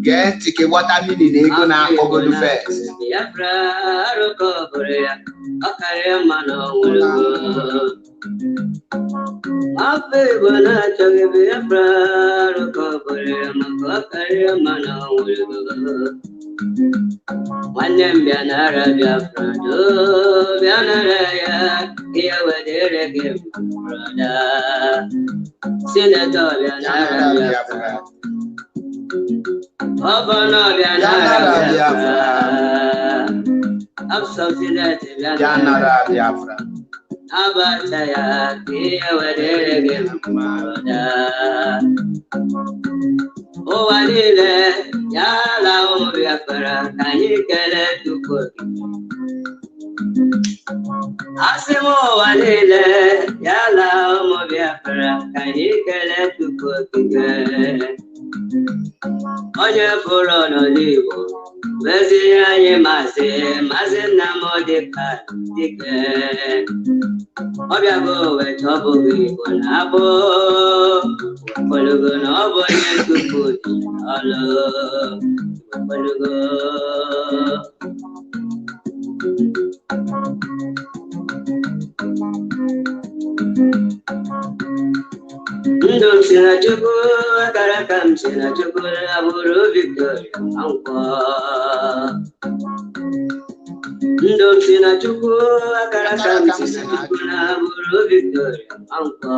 Get to what I mean in Egona over the first. MAZI NNAMDI Ndum sina chuku karakam sina chuku aburu Victoria angkwa. Ndum sina chuku karakam sina chuku aburu Victoria angkwa.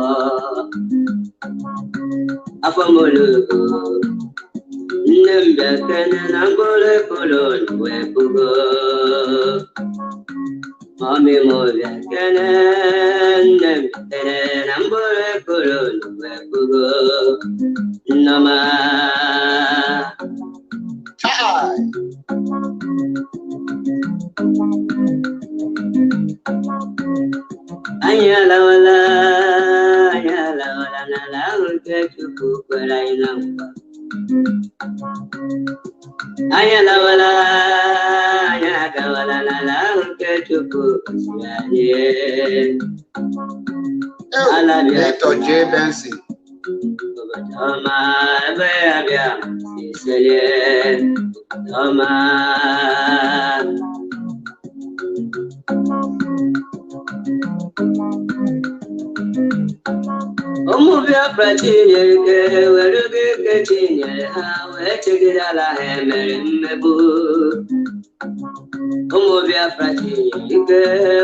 Afamolugo nembe kene nangole kolon webugo. Mami Movia Canan, Number Colon, Nama. Ayala wala, nala, kechuku, kurainam. Ayala wala, nala, kechuku, Dr. J. Benson. Toma, bebia, Sicilian, Toma. Omuvia pratinye ke weruge ketinye ha wechigida la hemere mmebu. Omuvia pratinye ke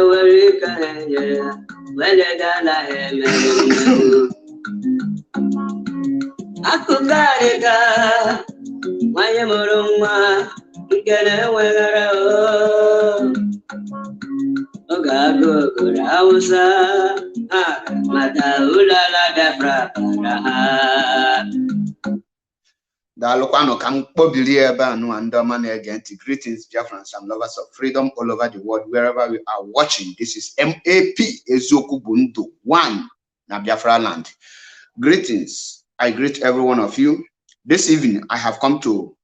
werika henye wechigida la hemere mmebu. Akukarika wanye murumwa nkene wegara o. Ogago kurausa mata ulala defra paraha. Dalokano can probably no and man again. Greetings, Biafrans and lovers of freedom all over the world, wherever we are watching. This is MAP Ezoku Buntu 1 na Biafra land. Greetings. I greet every one of you. This evening, I have come to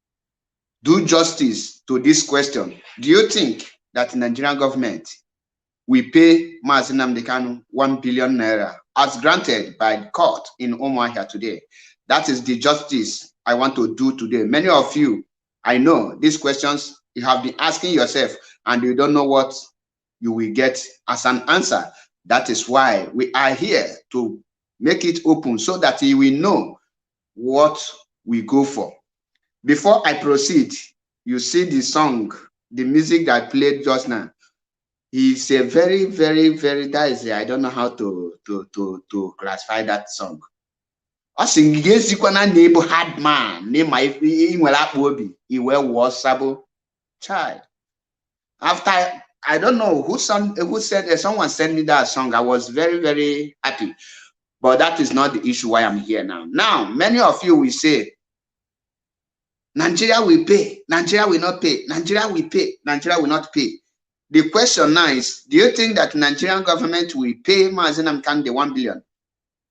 do justice to this question. Do you think that the Nigerian government will pay MAZI NNAMDI KANU 1 billion naira as granted by the court in Umuahia today? That is the justice I want to do today. Many of you, I know these questions you have been asking yourself and you don't know what you will get as an answer. That is why we are here to make it open so that you will know what we go for. Before I proceed, you see the song, the music that played just now. It's a very, very, that is, I don't know how to classify that song. I sing against Ikwana neighbor hard man, name my he was sabo child. After I don't know who said someone sent me that song. I was very, very happy. But that is not the issue why I'm here now. Now, many of you will say, Nigeria will pay, Nigeria will not pay, Nigeria will pay, Nigeria will not pay. The question now is, do you think that Nigerian government will pay MAZI NNAMDI KANU 1 billion?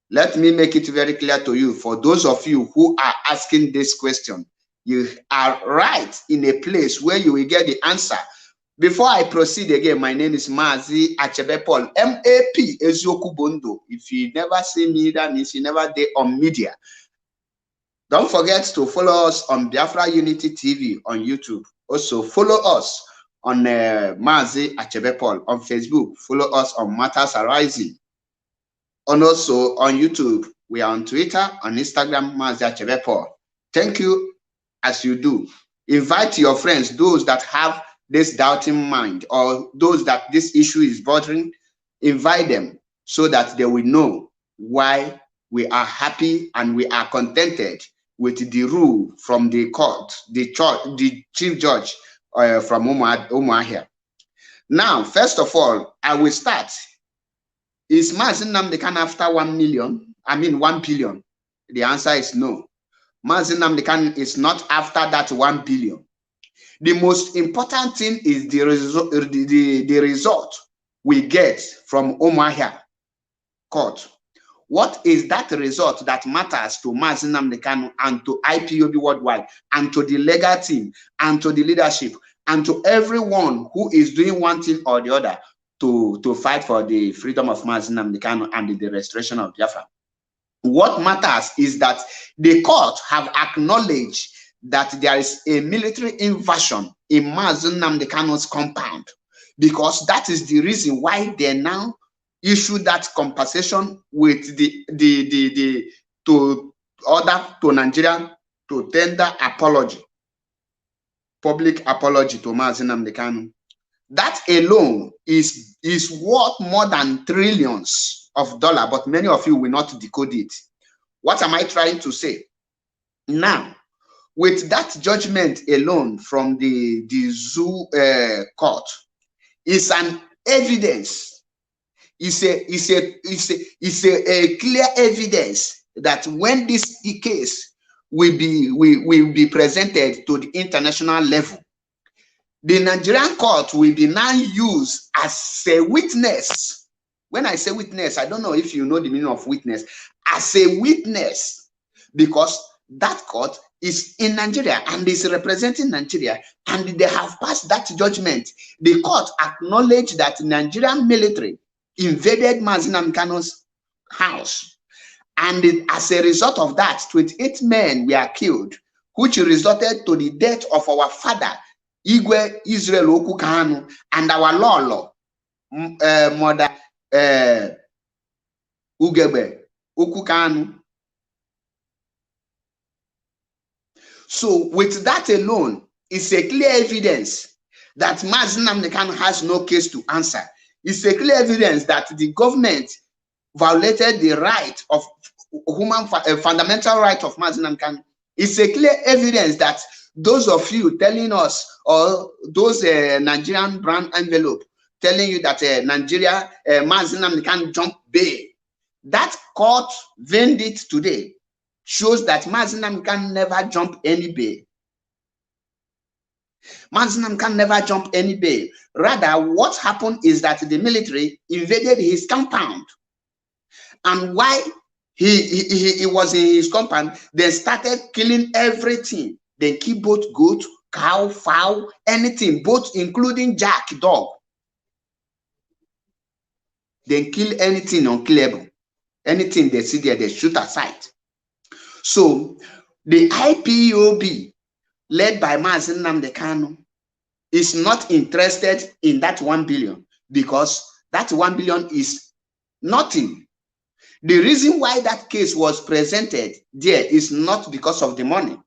Let me make it very clear to you. For those of you who are asking this question, you are right in a place where you will get the answer. Before I proceed again, my name is MAZI Achebe Paul, MAP Ezoku Buntu. If you never see me, that means you never did on media. Don't forget to follow us on Biafra Unity TV on YouTube. Also follow us on MAZI Achebe Paul on Facebook. Follow us on Matters Arising. And also on YouTube. We are on Twitter, on Instagram, MAZI Achebe Paul. Thank you as you do. Invite your friends, those that have this doubting mind or those that this issue is bothering. Invite them so that they will know why we are happy and we are contented with the rule from the court, the chief judge from Umuahia. Now, first of all, I will start. Is MAZI NNAMDI KANU after 1 million? I mean 1 billion? The answer is no. MAZI NNAMDI KANU is not after that 1 billion. The most important thing is the result we get from Umuahia court. What is that result that matters to MAZI NNAMDI KANU and to IPOB worldwide and to the legal team and to the leadership and to everyone who is doing one thing or the other to fight for the freedom of MAZI NNAMDI KANU and the restoration of Biafra? What matters is that the court have acknowledged that there is a military invasion in MAZI NNAMDI KANU's compound, because that is the reason why they now issue that compensation with to order to Nigeria to tender apology, public apology to MAZI NNAMDI KANU. That alone is worth more than trillions of dollars, but many of you will not decode it. What am I trying to say? Now, with that judgment alone from the zoo court, is evidence. It's a clear evidence that when this case will be presented to the international level, the Nigerian court will be now used as a witness. When I say witness, I don't know if you know the meaning of witness. As a witness, because that court is in Nigeria and is representing Nigeria, and they have passed that judgment. The court acknowledged that Nigerian military invaded MAZI NNAMDI KANU's house, and as a result of that, 28 men were killed, which resulted to the death of our father, Igwe Israel Okwu Kanu, and our Lolo, mother Ugebe Okwu Kanu. So with that alone, it's a clear evidence that MAZI NNAMDI KANU has no case to answer. It's a clear evidence that the government violated the right of fundamental right of MAZI NNAMDI KANU. It's a clear evidence that those of you telling us, or those Nigerian brand envelope telling you that Nigeria, MAZI NNAMDI KANU jump bail, that court verdict today shows that MAZI NNAMDI KANU never jump any bail. MAZI NNAMDI KANU never jump any bail. Rather, what happened is that the military invaded his compound, and while he was in his compound, they started killing everything. They kill both goat, cow, fowl, anything, both including jack, dog. They kill anything unkillable. Anything they see there, they shoot aside. So the IPOB, led by MAZI NNAMDI KANU, is not interested in that 1 billion, because that 1 billion is nothing. The reason why that case was presented there is not because of the money,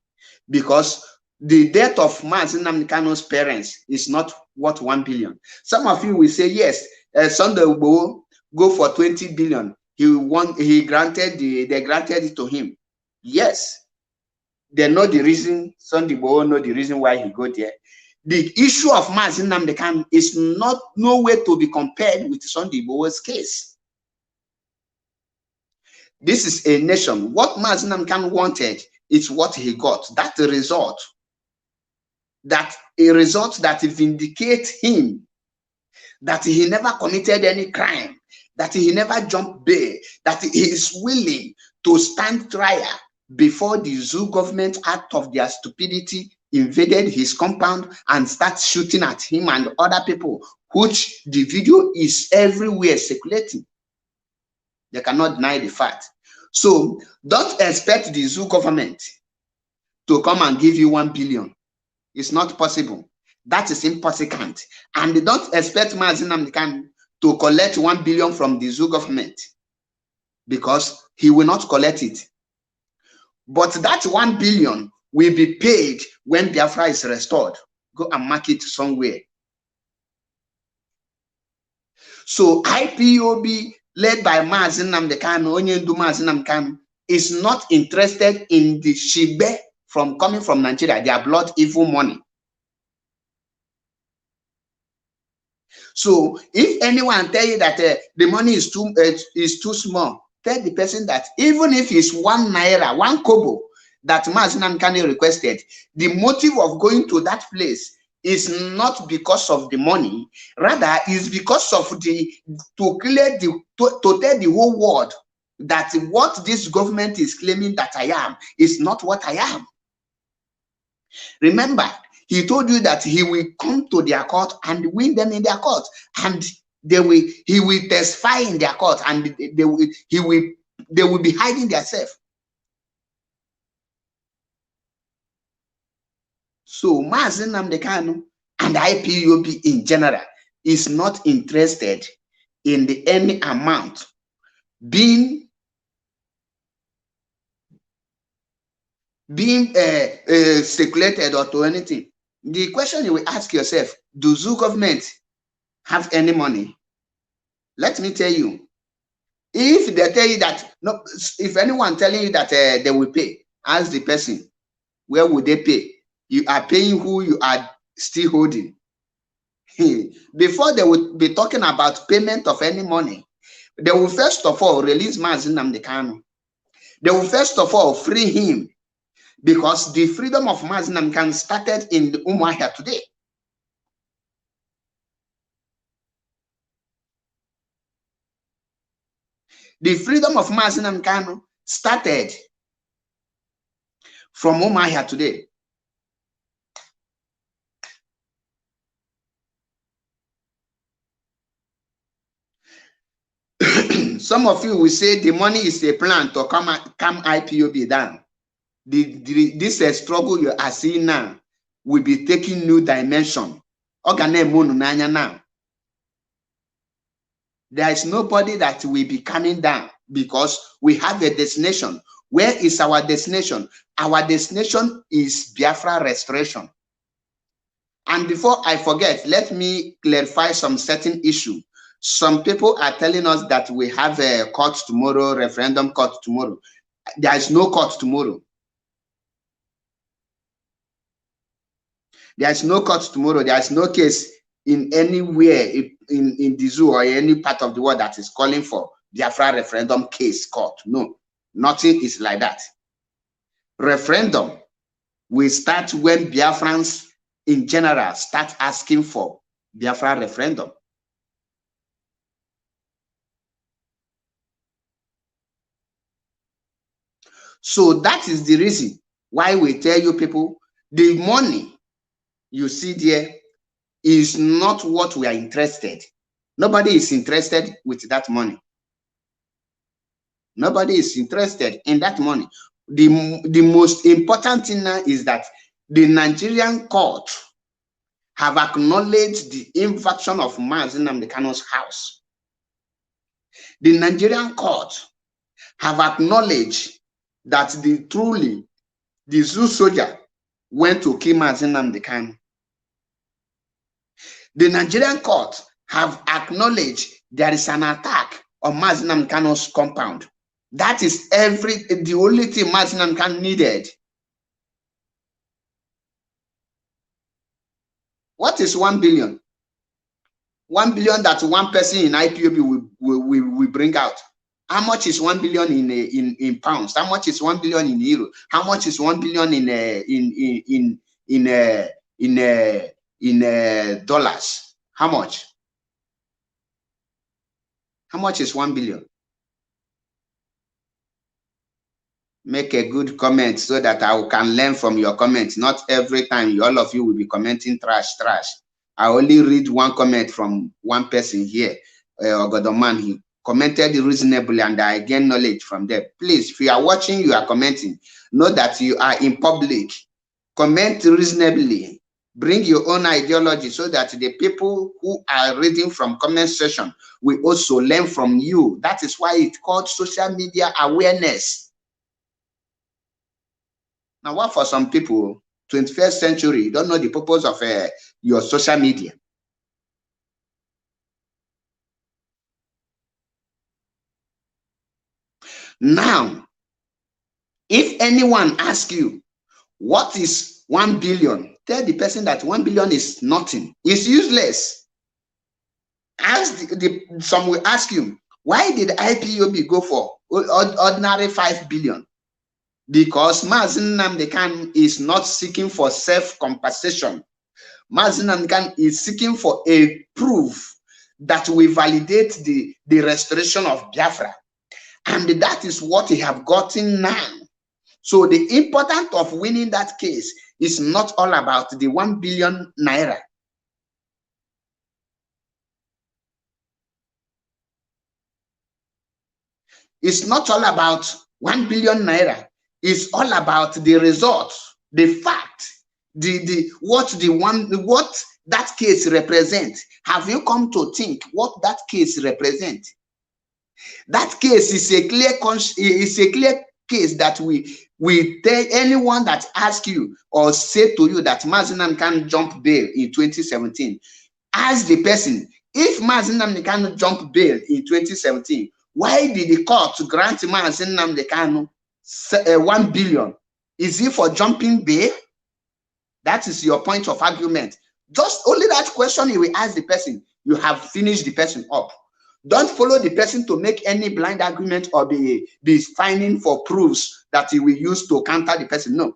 because the death of MAZI NNAMDI KANU's parents is not worth 1 billion. Some of you will say, yes, Sunday will go for 20 billion. They granted it to him. Yes, they know the reason. Sunday will know the reason why he go there. The issue of MAZI NNAMDI KANU is no way to be compared with Sunday Igboho's case. This is a nation. What MAZI NNAMDI KANU wanted is what he got. That a result that vindicates him, that he never committed any crime, that he never jumped bail, that he is willing to stand trial before the zoo government, out of their stupidity, invaded his compound and start shooting at him and other people, which the video is everywhere circulating. They cannot deny the fact. So don't expect the zoo government to come and give you 1 billion. It's not possible. That is impossible. And don't expect MAZI NNAMDI KANU to collect 1 billion from the zoo government, because he will not collect it. But that 1 billion will be paid when Biafra is restored. Go and mark it somewhere. So IPOB, led by MAZI NNAMDI KANU, Onyendu MAZI NNAMDI KANU, is not interested in the shibe coming from Nigeria, their blood evil money. So if anyone tell you that the money is too small, tell the person that even if it's 1 naira, 1 kobo that MAZI NNAMDI KANU requested, the motive of going to that place is not because of the money, rather is because of to tell the whole world that what this government is claiming that I am is not what I am. Remember, he told you that he will come to their court and win them in their court, and he will testify in their court, and they will be hiding themselves. So MAZI NNAMDI KANU and IPOB in general is not interested in any amount being circulated or to anything. The question you will ask yourself, do zoo government have any money? Let me tell you, if they tell you that, no, if anyone telling you that they will pay, ask the person, where would they pay? You are paying who you are still holding. Before they would be talking about payment of any money, they will first of all release MAZI NNAMDI KANU. They will first of all free him, because the freedom of MAZI NNAMDI KANU started in the Umuahia today. The freedom of MAZI NNAMDI KANU started from Umuahia today. Some of you will say the money is a plan to come IPOB down. This struggle you are seeing now will be taking new dimension. Now, there is nobody that will be coming down, because we have a destination. Where is our destination? Our destination is Biafra restoration. And before I forget, let me clarify some certain issue. Some people are telling us that we have a court tomorrow, referendum court tomorrow. There is no court tomorrow. There is no court tomorrow. There is no case in anywhere in the zoo or any part of the world that is calling for Biafra referendum case court. No, nothing is like that. Referendum will start when Biafrans in general start asking for Biafra referendum. So that is the reason why we tell you people, the money you see there is not what we are interested. Nobody is interested with that money. Nobody is interested in that money. The most important thing now is that the Nigerian court have acknowledged the invasion of MAZI NNAMDI KANU's house. The Nigerian court have acknowledged that the zoo soldier went to kill MAZI NNAMDI KANU. The Nigerian court have acknowledged there is an attack on MAZI NNAMDI KANU's compound. That is the only thing MAZI NNAMDI KANU needed. What is 1 billion? 1 billion that one person in IPOB will bring out. How much is 1 billion in pounds? How much is 1 billion in euro? How much is 1 billion in dollars? How much? How much is 1 billion? Make a good comment so that I can learn from your comments. Not every time all of you will be commenting trash. I only read one comment from one person here, Ogodoman. He commented reasonably and I gain knowledge from them. Please, if you are watching, you are commenting, know that you are in public. Comment reasonably. Bring your own ideology so that the people who are reading from comment section will also learn from you. That is why it's called social media awareness. Now, what for some people, 21st century, don't know the purpose of your social media. Now, if anyone asks you, what is 1 billion? Tell the person that 1 billion is nothing. It's useless. Some will ask you, why did IPOB go for ordinary 5 billion? Because MAZI NNAMDI KANU is not seeking for self-compensation. MAZI NNAMDI KANU is seeking for a proof that will validate the restoration of Biafra. And that is what he have gotten now. So the importance of winning that case is not all about the 1 billion naira. It's not all about 1 billion naira. It's all about the result, the fact, what that case represents. Have you come to think what that case represents? That case is a clear case that we tell anyone that asks you or say to you that MAZI NNAMDI KANU jump bail in 2017. Ask the person, if MAZI NNAMDI KANU jump bail in 2017, why did the court grant MAZI NNAMDI KANU 1 billion? Is it for jumping bail? That is your point of argument. Just only that question you will ask the person, you have finished the person up. Don't follow the person to make any blind argument or be finding for proofs that you will use to counter the person. No.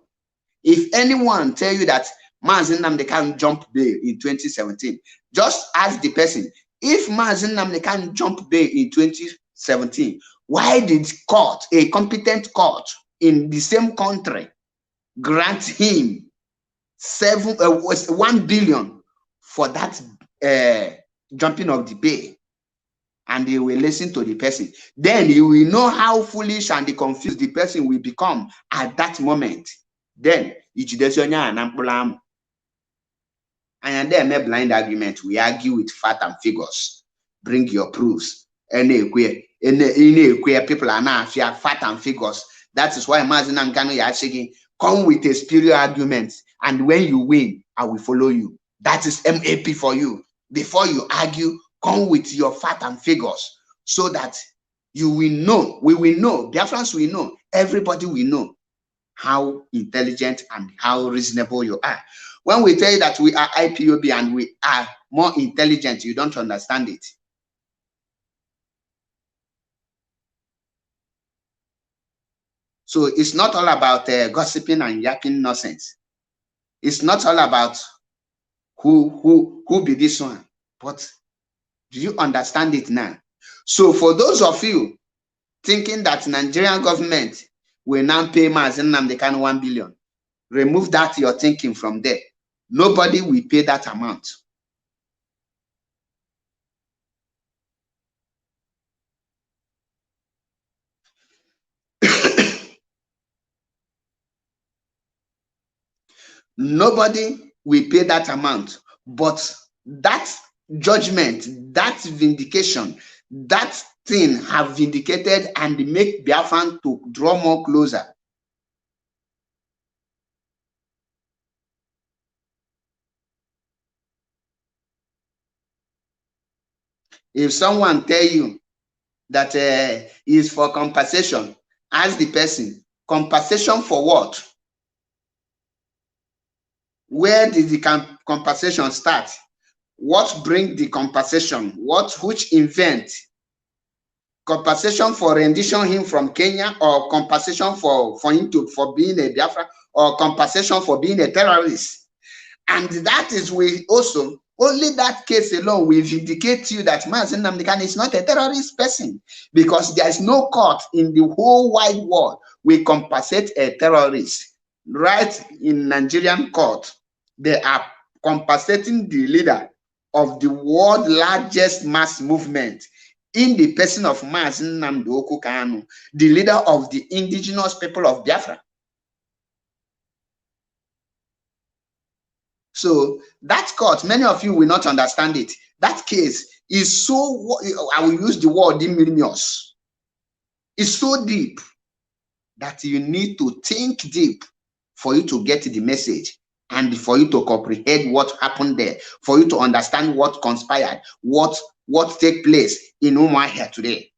If anyone tell you that MAZI NNAMDI KANU jump bail in 2017, just ask the person, if MAZI NNAMDI KANU jump bail in 2017, why did court, a competent court in the same country, grant him 1 billion for that jumping of the bail? And he will listen to the person. Then you will know how foolish and confused the person will become at that moment. Then and then a blind argument. We argue with fact and figures. Bring your proofs. People are now fear fact and figures. That is why MAZI NNAMDI KANU is saying, come with a spurious argument, and when you win, I will follow you. That is MAP for you. Before you argue, come with your fact and figures, so that you will know, we will know, Biafrans will know, everybody will know how intelligent and how reasonable you are. When we tell you that we are IPOB and we are more intelligent, you don't understand it. So it's not all about gossiping and yapping nonsense. It's not all about who be this one, but do you understand it now? So for those of you thinking that Nigerian government will now pay MAZI NNAMDI KANU 1 billion, remove that your thinking from there. Nobody will pay that amount. Nobody will pay that amount, but that judgment, that vindication, that thing have vindicated and make Biafran to draw more closer. If someone tell you that is for compensation, ask the person, compensation for what? Where did the compensation start? What bring the compensation? Which event? Compensation for rendition him from Kenya, or compensation for him for being a Biafra, or compensation for being a terrorist? And that is also only that case alone will vindicate you that MAZI NNAMDI KANU is not a terrorist person, because there is no court in the whole wide world will compensate a terrorist. Right in Nigerian court, they are compensating the leader of the world's largest mass movement in the person of MAZI NNAMDI KANU, the leader of the indigenous people of Biafra. So that court, many of you will not understand it. That case is so, I will use the word diminious. It's so deep that you need to think deep for you to get the message, and for you to comprehend what happened there, for you to understand what conspired, what take place in Umuahia today.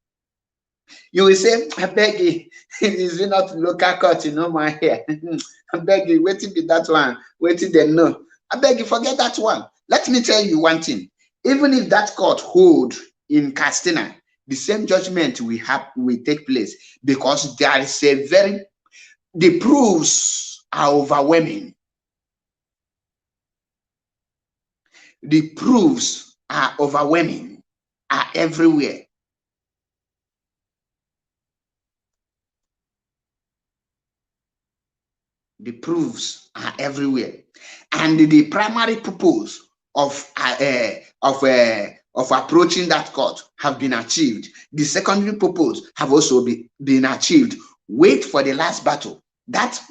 You will say, I beg you, is it not local court in Umuahia? I beg you, wait till be that one, wait till they know. I beg you, forget that one. Let me tell you one thing. Even if that court hold in Castina, the same judgment will take place, because there is the proofs are overwhelming. The proofs are overwhelming, are everywhere. The proofs are everywhere, and the primary purpose of approaching that court have been achieved. The secondary purpose have also been achieved. Wait for the last battle. That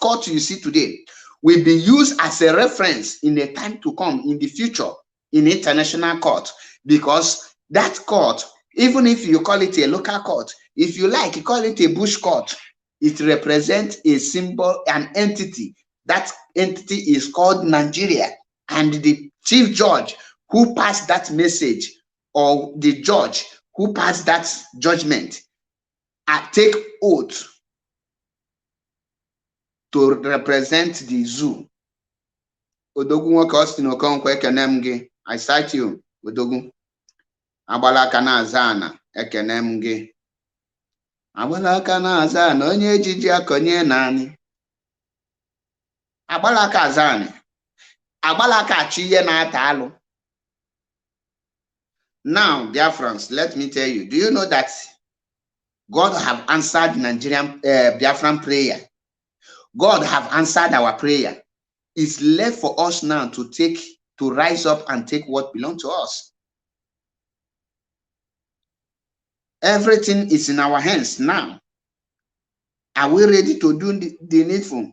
court you see today will be used as a reference in a time to come in the future in international court, because that court, even if you call it a local court, if you like, you call it a bush court, it represents a symbol, an entity. That entity is called Nigeria, and the chief judge who passed that message, or the judge who passed that judgment, take oath to represent the zoo. Odogwu nwoke Austin Okonkwo ekene m gị. I cite you, Odogwu. Agbala aka na-aza ana ekene m gị. Agbala aka na-aza ana onye ejiji akonye naanị. Agbala aka aza anị. Agbala aka achị ihe na-ata alụ. Now, dear friends, let me tell you, do you know that God have answered Nigerian Biafran prayer? God have answered our prayer. It's left for us now to rise up and take what belongs to us. Everything is in our hands now. Are we ready to do the needful?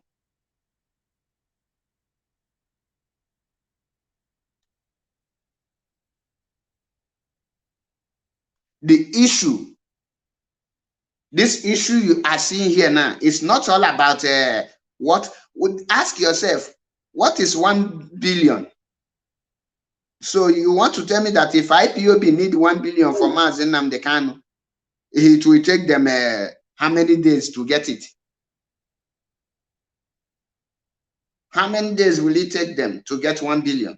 This issue you are seeing here now is not all about what would ask yourself, what is 1 billion? So you want to tell me that if IPOB need 1 billion for MAZI NNAMDI KANU, it will take them how many days to get it? How many days will it take them to get 1 billion?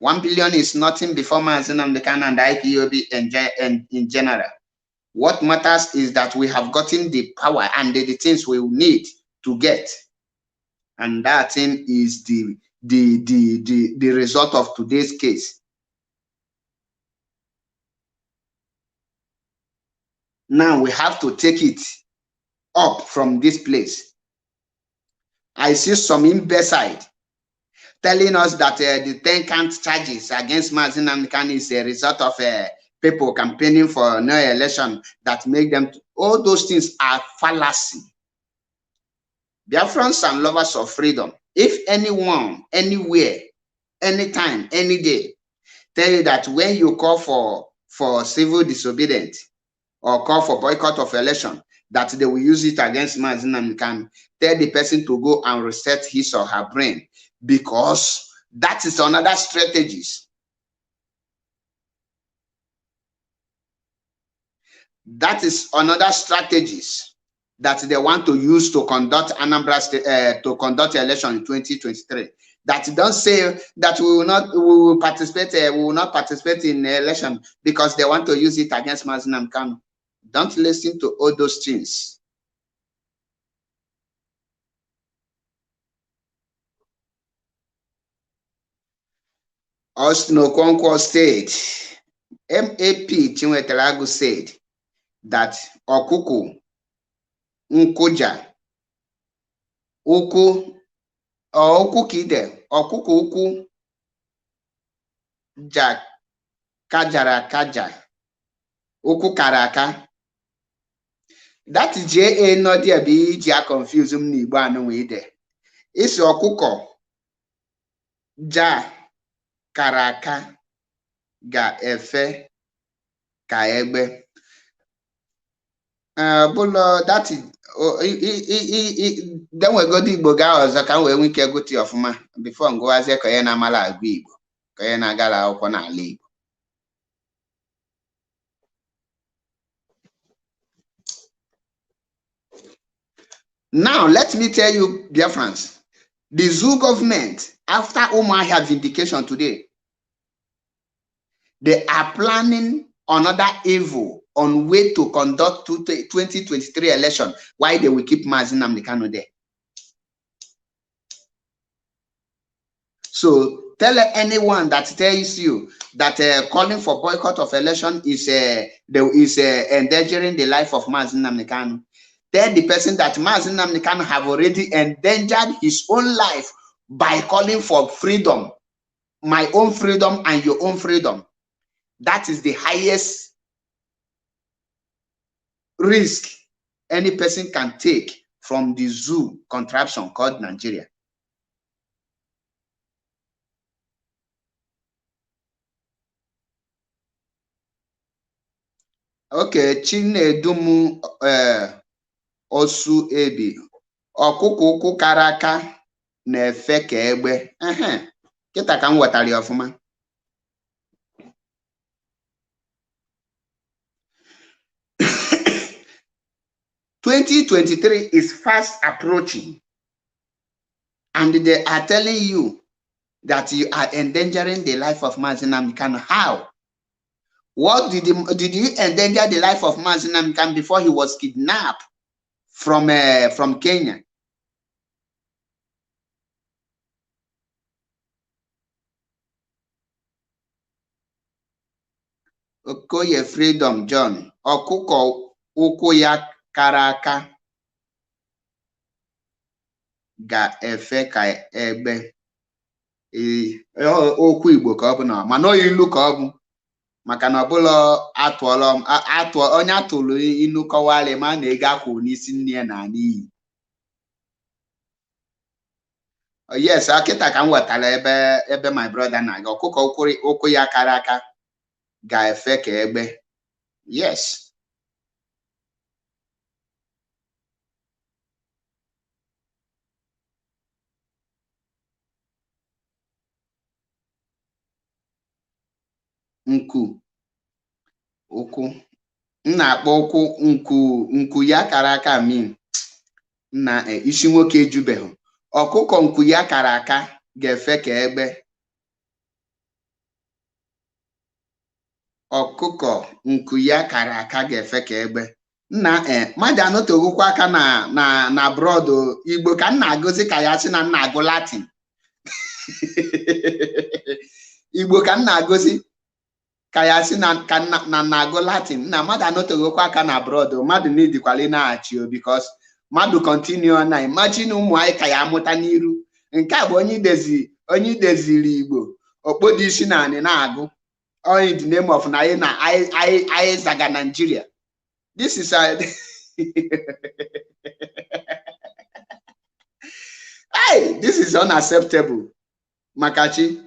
1 billion is nothing before MAZI NNAMDI KANU and IPOB in general. What matters is that we have gotten the power and the things we will need to get. And that thing is the result of today's case. Now we have to take it up from this place. I see some imbecile telling us that the 10 count charges against MAZI NNAMDI KANU is a result of people campaigning for no election that make them. All those things are fallacy. Biafrans and lovers of freedom, if anyone, anywhere, anytime, any day, tell you that when you call for civil disobedience or call for boycott of election, that they will use it against MAZI NNAMDI KANU, tell the person to go and reset his or her brain, because that is another strategies. That is another strategies that they want to use to conduct Anambra State, to conduct election in 2023. That don't say that we will not participate in election because they want to use it against MAZI NNAMDI KANU. Don't listen to all those things. Austin Okonkwo State, MAP Chinwetelagu said that Okuku Nkuja Uku Kide Okuku Uku Ja Kajara Kaja Uku Karaka. That JA not there be ja confuse me Igbo we there. It's Okuko Ja Karaka Ga Efe Kaegbe. Bulo that is then we go to Igbo ga ọzọ ka we nwee ike gote ọfụma before ngowazie ka ya na amala agụ Igbo ka ya na agala akwụkwọ n'ala Igbo. Now let me tell you, dear friends, the zoo government after Umuahia vindication today, they are planning another evil on way to conduct 2023 election. Why they will keep MAZI NNAMDI KANU there? So tell anyone that tells you that calling for boycott of election is endangering the life of MAZI NNAMDI KANU. Tell the person that MAZI NNAMDI KANU have already endangered his own life by calling for freedom, my own freedom and your own freedom. That is the highest risk any person can take from the zoo contraption called Nigeria. Okay, Chinedumu Osu Ebi Ọkụkụ Karaka na-efe ka egbe. Kita ka m wetara ya ọfụma. 2023 is fast approaching, And they are telling you that you are endangering the life of MAZI NNAMDI KANU. How? What did you endanger the life of MAZI NNAMDI KANU before he was kidnapped from Kenya? Okoye Freedom John, ọkụkọ ụkwụ ya kara aka ga-efe ka egbe. Okwu Igbo ka ọ bụ na mana ilu ka ọ bụ maka na ọbụla onye atụrụ ilu kọwara ma na ego akwụ n'isi nne ya na n'iyi. Yes, akịta ka m wetara ebe my brother na-aga. Ọkụkọ ụkwụ ya kara aka ga-efe ka egbe. Yes. Nku ụkwụ na-akpọ ụkwụ nku ya kara aka min na isi nwoke ejubeghị. Ọkụkọ nku ya kara aka ga-efe ka egbe. Ọkụkọ nku ya kara aka ga-efe ka egbe. Nna mmadụ anọtogokwa aka na brọd Igbo ka m na-agụzi ka ya sị na m na-agụ Latin. Igbo ka m na-agụzi ka ya sị na na-agụ Latin. Na mmadụ anọtogokwa aka na brọd mmadụ na-edikwala na-achị o because mmadụ continue na imagine ụmụ anyị ka ya amụta n'iru. Nke a bụ onye ideziri Igbo okpodo isi na anị na-agụ. All in the name of I zaga Nigeria. This is hey, this is unacceptable. Makachi.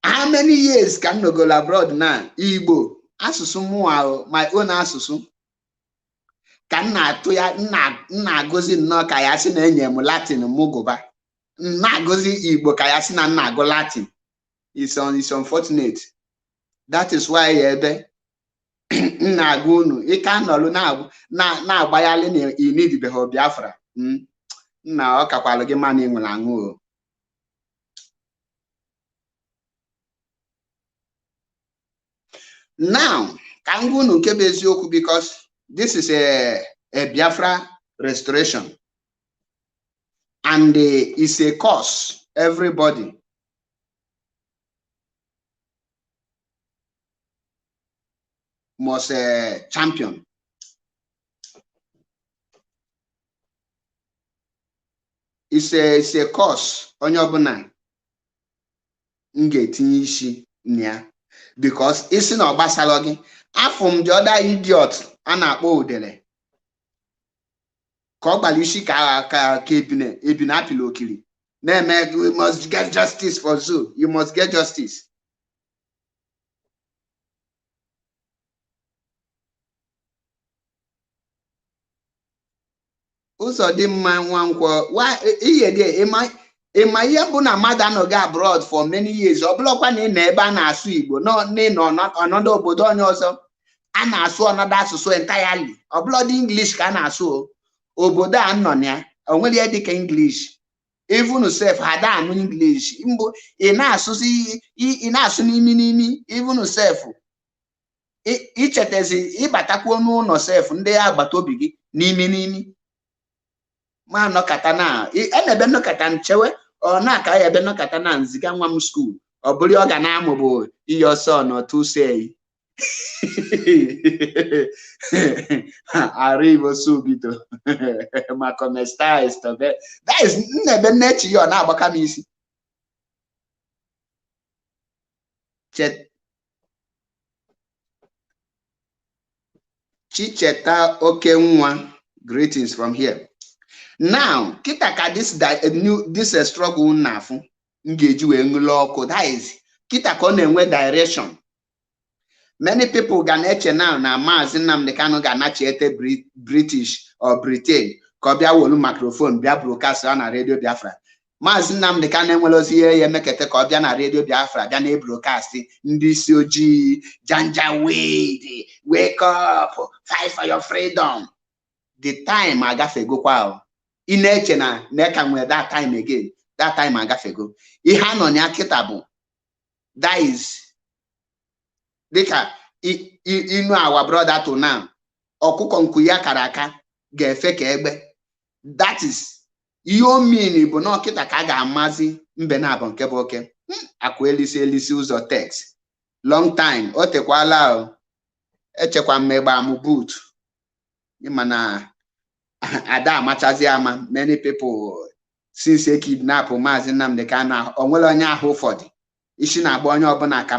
How many years can no go abroad now? Igbo asụsụ mụ my own asụsụ. Ka na-atụ ya na-agụzi nnọọ ka ya sị na enye m Latin mụgụba. Na-agụzi Igbo ka ya sị na na-agụ Latin. It's unfortunate. That is why ebe na-agụ unu ike anọlụ na-agbanyalị na inidibeghị Biafra. Nna ọ kakwalụ gị mana ị nwere aṅụ. Now, ka m gwa unu nke bụ eziokwu because this is a Biafra restoration. And it's a cause everybody must champion. It's a cause onye ọbụla m ga-etinye isi na because isi na ọgbasara gị afọ the other idiot a na-akpọ Udele ka ọ gbara isi ka ebina apịla okiri na-eme we must get justice for Zoo. You must get justice. Ụzọ dị mma Nwankwọ ihe dị ịma ihe bụ na mmadụ anọghị abroad for many years ọ bụlọkwa na ị nọ ebe a na-asụ Igbo n'ịnọ ọnọdụ obodo onye ọzọ a na-asụ ọnọdụ asụsụ entirely ọ bụlọdụ English ka a na-asụ obodo a nọ na ya o nwere ihe dịka English even self ha da anụ English mbụ ị na-asụ n'imi even self ichetezi ịbatakwuo n'ụlọ self ndị agbata obi gị n'imi ma nọkata na ebe nọkata nchewe ọ na-aka ya ebe nọkata na nziga nwa m skuul ọ bụrụ ọ ga na-amụ bụ ihe ọsọ n'otu sei arrivo subito ma come stai sto bene. That is ebe nnechi ya ọ na-agbaka m isi. Chicheta Okenwa, greetings from here. Now, kita ka this struggle nafu ngeji we ṅụlọ ọkụ. That is kita ka ọ na-enwe direction. Many people ga na-eche now na MAZI NNAMDI KANU ga na-chiete British or Britain ka ọ bịa wolu microphone bịa broadcast na Radio Biafra. MAZI NNAMDI KANU enwere ozi ihe ya emekete ka ọ bịa na Radio Biafra bịa na broadcast ndị isi ojii Janjaweed, wake up, fight for your freedom. the time agafego kwa ineche na neka nwe that time again, that time agafego. Ihe anọ nya kita bụ that is dịka inu our brother to now ọkụkọ nku ya kara aka ga-efe ka egbe. That is ihe o mean bụ na ọkịta ka a ga-amazi mbe na abụ nke bụ oke akwa elisi ụzọ text long time o tekwala echekwa mmegba amụ boot mana ada amachazi ama. Many people since e kidnap Maazị Nnamdi Kanu onwere onye ahụ ụfọdụ isi na-agba onye ọbụla ka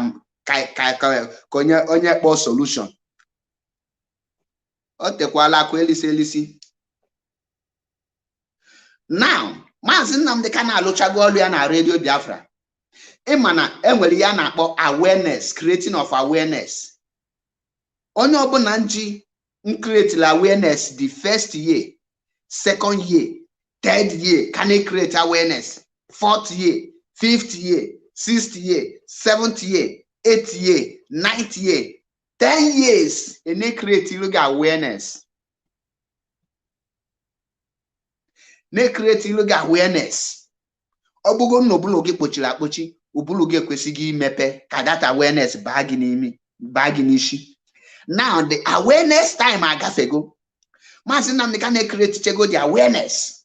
onye kpọ solution. O tekwala akwa elisi. Now Maazị Nnamdi Kanu alụchago ọrụ ya na Radio Biafra. Ịma na enwere ya na-akpọ awareness, creating of awareness. Onye ọbụla nji create awareness the first year, second year, third year, can they create awareness? Fourth year, fifth year, sixth year, seventh year, eighth year, ninth year, 10 years, and they create awareness. They create awareness. Obugo nobulu ge pochila pochi, ubulu ge kwesigi mepe, ka that awareness bagi nishi. Now the awareness time agafego. Maazị Nnamdi Kanu create chego the awareness.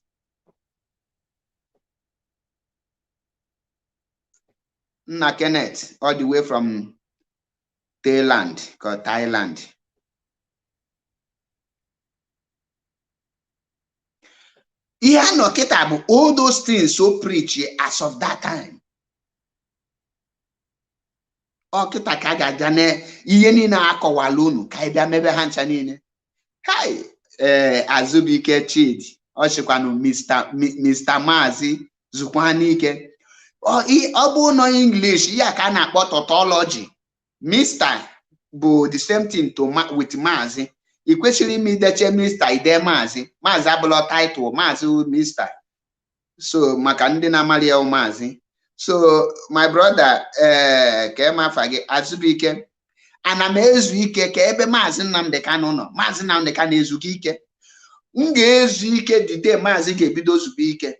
Nna Kenneth, all the way from Thailand. Ihe no kita bụ all those things so preach as of that time. O kita ka ga ne ihe ni na akọwala unu ka bịa mebe ha ncha niile. Hai Azubike Chidi o chikwanu Mr. Maazị Zukwanike. Ọ bụ no English ya ka na-akpọ tautology. Mr. bụ the same thing with Maazị. I kwesịrị ime ideche Mr. ide Maazị abụla title Maazị Mr. So maka ndị na-amali ya Maazị. So my brother ka emafa gị Azubike, ana m ezu ike ka ebe Maazị Nnamdi Kanu nọ. Maazị Nnamdi Kanu ezugo ike. M ga-ezu ike the day Maazị ga-ebido zube ike.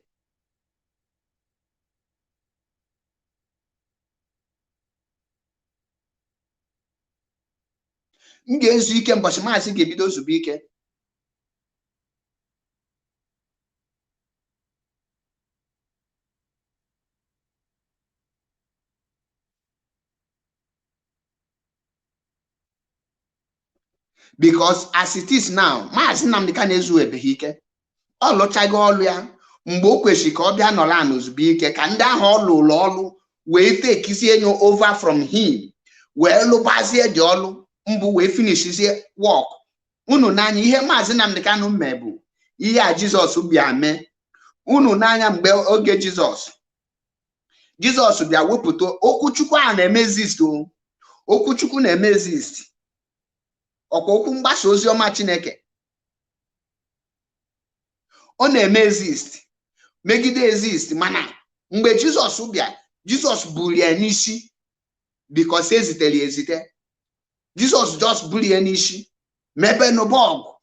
M ga-ezu ike mbọchị Maazị ga-ebido zube ike. Because as it is now, Maazị Nnamdi Kanu ezu ebeghị ike. Ọ lụchago ọlụ ya mgbe o kwesịrị ka ọ bịa nọla n'ozube ike ka ndị ahụ ọ lụrụ ọlụ wee tekizie enyo over from him wee lụbazie dị ọlụ mbụ wee finishizie work. Unu n'anya ihe Maazị Nnamdi Kanu mebu ihe a Jizọs bịa mee. Unu n'anya mgbe oge Jizọs bịa wepụta okwuchukwu a na-emezist okwuchukwu na-emezist ọkwa okwu mgbasa ozi ọma Chineke. Ọ na-eme exist megide exist mana mgbe Jizọs bịa Jizọs buru ya n'isi because ezitere ezite. Jizọs just buru ya n'isi mebe n'ụbọgụ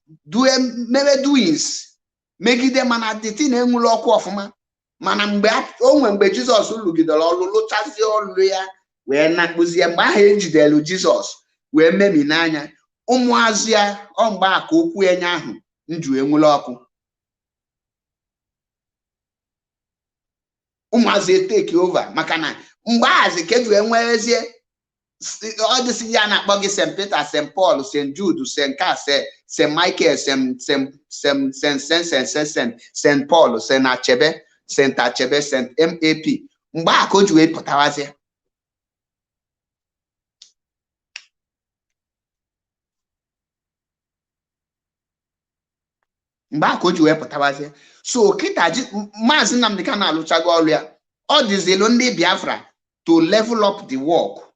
mebe doings megide mana dịtị na-enwulu ọkụ ọfụma. Mana mgbe Jizọs lụgidere ọlụ lụchazie ọlụ ya wee na-akpụzie mgbe ahụ ejidelu Jizọs wee memi n'anya ụmụazụ ya mgbe aka okwu enye ahụ nju enwulu ọkụ. Ụmụazụ take over maka na mgbe ahazi ka eji enwezie ọ dịsị ya na-akpọ gị St. Peter, St. Paul, St. Jude, St. Michael, St. Paul, St. Achebe, St. MAP. Mgbe aka o ji wee pụtawazie. So kita Maazị Nnamdi Kanu alụchago ọlụ ya. Ọ dịzilu ndị Biafra to level up the work,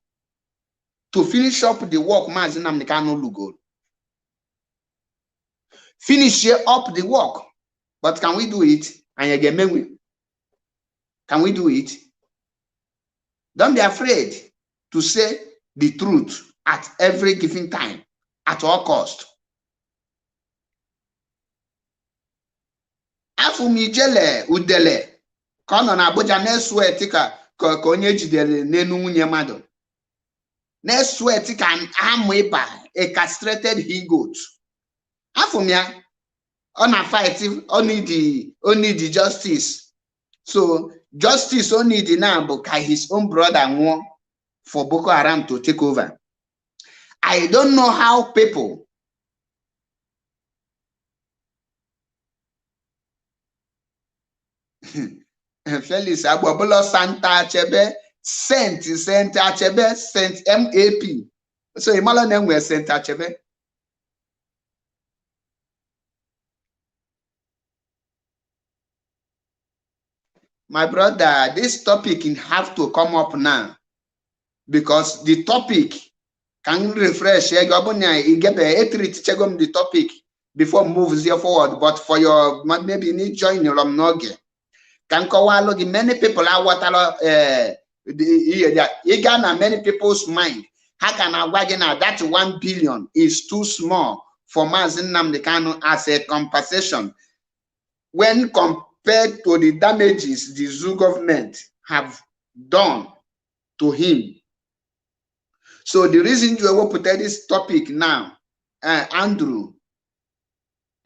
to finish up the work Maazị Nnamdi Kanu lugoro. Finish up the work. But can we do it? Can we do it? Don't be afraid to say the truth at every given time, at all cost. Afumijele udele. Kono na Abuja ne sweat ka onye jidere n'enu nwunye mmadụ. Ne sweat ka amụiba a castrated he-goat. Afumia on a fight only the justice. So justice only the now because his own brother won for Boko Haram to take over. I don't know how people Felix Abuabolo Santa Achebe Saint Achebe Saint MAP. So Imalo name were Saint Achebe. My brother, this topic have to come up now because the topic can refresh. You get the topic before moves here forward. But for your maybe you need join your noge. Can kowalogi many people are what many people's mind. How can I wagon out that 1 billion is too small for MAZI NNAMDI KANU as a compensation when compared to the damages the zoo government have done to him. So the reason you will put this topic now, Andrew,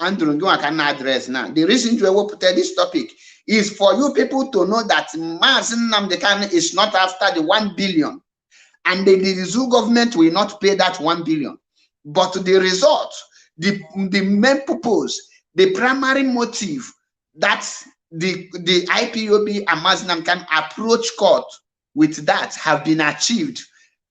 you can address now. The reason you will put this topic is for you people to know that MAZI NNAMDI KANU is not after the 1 billion. And the zoo government will not pay that 1 billion. But the result, the main purpose, the primary motive that the IPOB and MAZI NNAMDI KANU approach court with that have been achieved.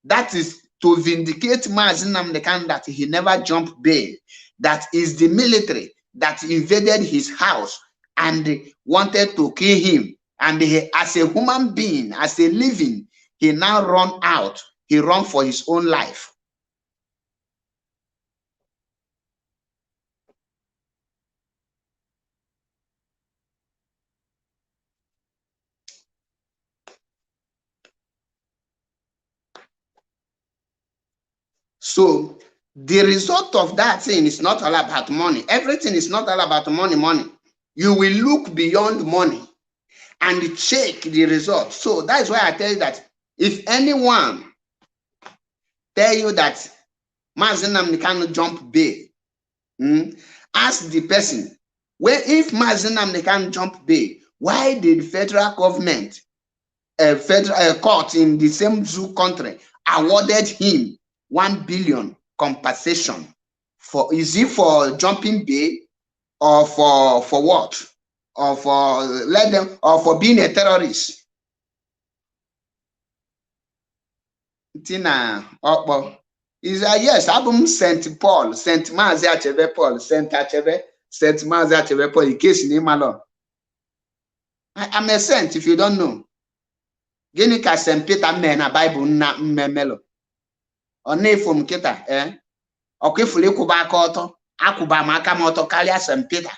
That is to vindicate MAZI NNAMDI KANU that he never jumped bail. That is the military that invaded his house and wanted to kill him. And he, as a human being, as a living, he now run out. He run for his own life. So the result of that thing is not all about money. Everything is not all about money. You will look beyond money and check the result. So that's why I tell you that if anyone tell you that MAZI NNAMDI KANU jump bail, ask the person, well, if MAZI NNAMDI KANU jump bail, why did federal government, federal court in the same zoo country awarded him 1 billion compensation? For is it for jumping bail or for what? Or for let them or for being a terrorist? Tina Okbo is yes, Abum Saint Paul, Saint MAZI Achebe Paul, Saint Achebe, Saint MAZI Achebe Paul, in case in Imalo. I'm a saint if you don't know. Genika Saint Peter Mena Bible na mmemelo. Onefum kita Okwefuli kuba koto, akuba maka moto kalia Saint Peter.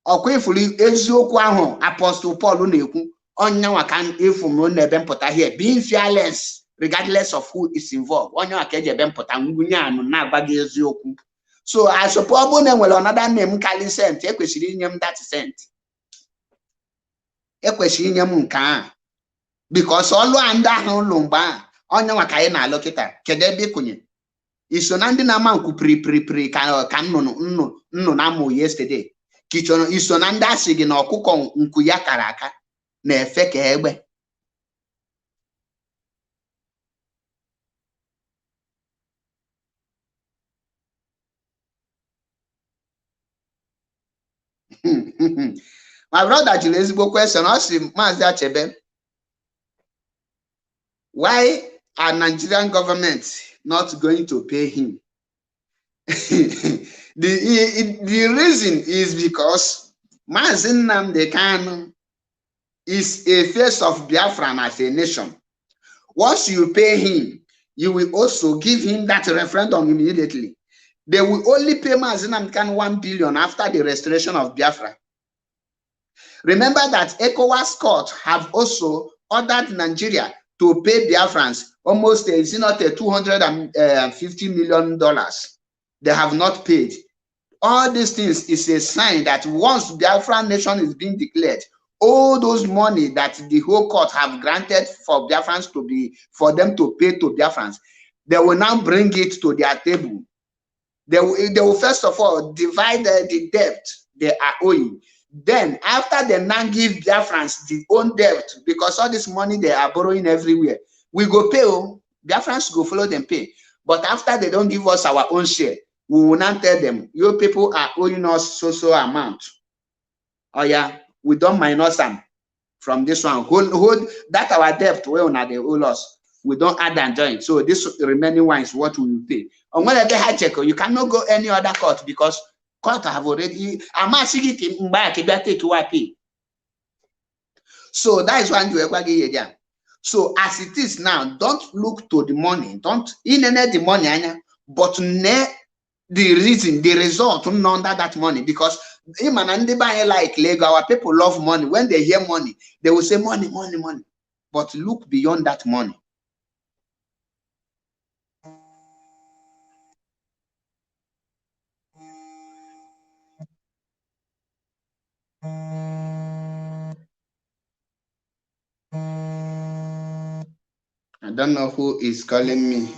Okwefuli eziokwu ahụ Apostle Paul na-ekwu onyanwa kan efum no nebe mpụta here being fearless regardless of who is involved. Onyanwa ka ejebe mpụta ngwunye anu na-agbaghị eziokwu. So I suppose na nwere another name kali Saint ekwesịrị inye m that Saint. Ekwesịrị inye m nke a because ọlụ ndị ahụ ụlọ mgbe a onyanwa ka anyị na-alụ kịta kedu ebe ikunye iso na ndị na-ama nku pri ka nnụnụ na-amụ yesterday. Kichono iso na ndị asị gị na ọkụkọ nku ya kara aka na-efe ka egbe. My brother jụrụ ezigbo question. Ọ sị Maazị Achebe, why are Nigerian government not going to pay him? The reason is because MAZI NNAMDI KANU is a face of Biafra as a nation. Once you pay him, you will also give him that referendum immediately. They will only pay MAZI NNAMDI KANU 1 billion after the restoration of Biafra. Remember that ECOWAS court have also ordered Nigeria to pay Biafrans almost $250 million. They have not paid. All these things is a sign that once Biafran nation is being declared, all those money that the whole court have granted for Biafrans to be, for them to pay to Biafrans, they will now bring it to their table. They will first of all divide the debt they are owing. Then after they now give Biafrans the own debt, because all this money they are borrowing everywhere, we go pay. Biafrans go follow them pay. But after they don't give us our own share, we will not tell them, you people are owing us so amount. Oh yeah, we don't minus them from this one. Hold that our debt where una they owe us. We don't add and join. So this remaining one is what we will pay. And when they high check, you cannot go any other court because court have already. So that is one you. So as it is now, don't look to the money. Don't in the money, but the reason, the result under that money, because like Lego, our people love money. When they hear money, they will say money, money, money. But look beyond that money. I don't know who is calling me.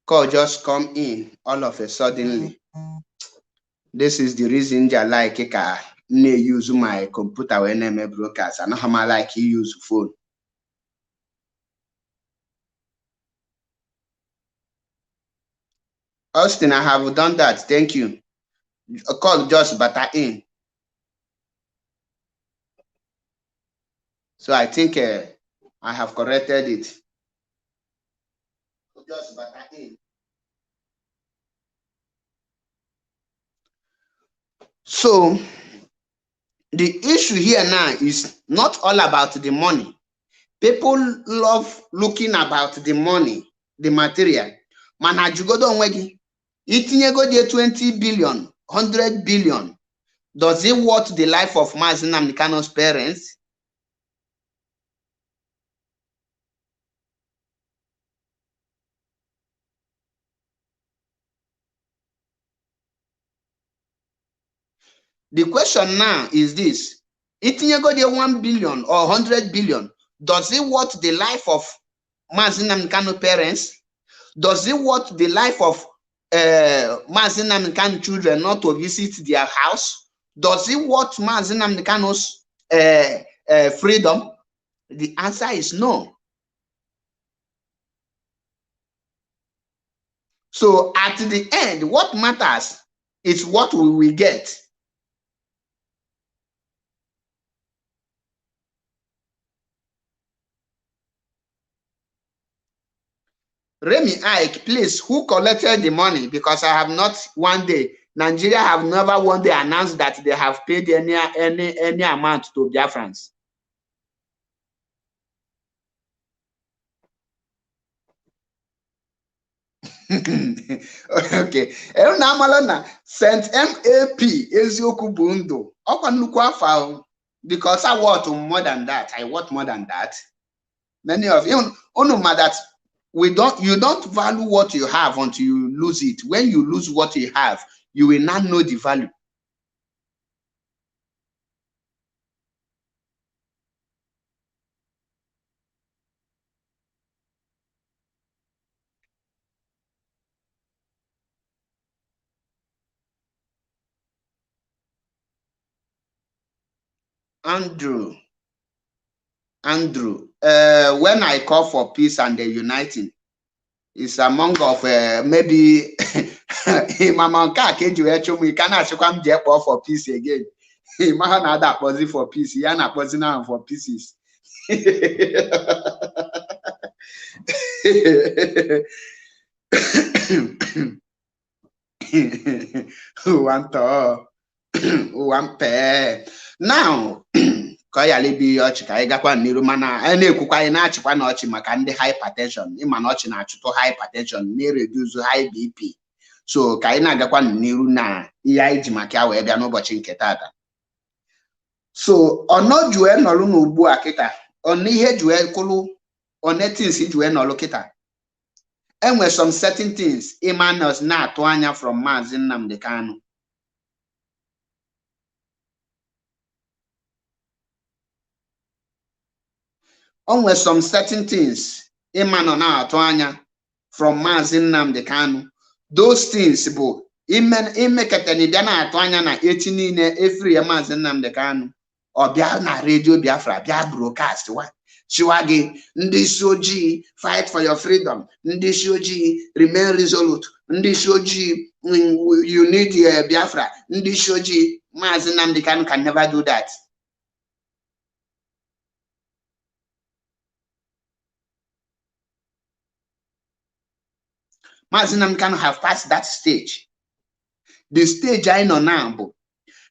Call just come in all of a suddenly. This is the reason I like use my computer when I'm a broadcast. I know how I like you use phone. Austin, I have done that. Thank you. A call just butter in. So I think I have corrected it. Just butter in. So the issue here now is not all about the money. People love looking about the money, the material. Mana jugodo onwe gị, itinyego die 20 billion, 100 billion. Does it worth the life of MAZI NNAMDI KANU's parents? The question now is this: itinyego die 1 billion or 100 billion, does it worth the life of MAZI NNAMDI KANU's parents? Does it worth the life of MAZI NNAMDI KANU children not to visit their house? Does it worth MAZI NNAMDI KANU's freedom? The answer is no. So at the end, what matters is what we will get. Remy Ike, please, who collected the money? Because I have not one day, Nigeria have never one day announced that they have paid any amount to Biafrans. Okay. St. MAP eziokwu bụ ndụ. Ọkwa nnukwu afọ because I want more than that. I want more than that. Many of you know that you don't value what you have until you lose it. When you lose what you have, you will not know the value. Andrew, when I call for peace and the uniting, it's among of maybe Mama you cannot come for peace again. Man had that was for peace. He not was now for pieces. One pair. Now, Koyali be Yochika, Egakwa Nirumana, and Kukai Nachikwa Nochi Makande hypertension, Imanochi Nachuto hypertension, may reduce high BP. So Kaina Gakwan Niruna, Iaiji Makia, where they are no watching Ketata. So, on no Juen or Lunu Buaketa, on Nihe Juen Kulu, on Netins Juen or Loketa. And with some certain things, Imanos na Twanya from MAZI NNAMDI KANU. On with some certain things, Imano na Twanya from MAZI NNAMDI KANU. Those things, bo, Imekatani Diana Twanya na 18 every MAZI NNAMDI KANU. Or Bia na radio Biafra, Bia broadcast. What? Shiwagi, Ndi Shoji, fight for your freedom. Ndi Shoji, remain resolute. Ndi Shoji, you need Biafra. Ndi Shoji, MAZI NNAMDI KANU can never do that. MAZI NNAMDI KANU have passed that stage. The stage I know now, but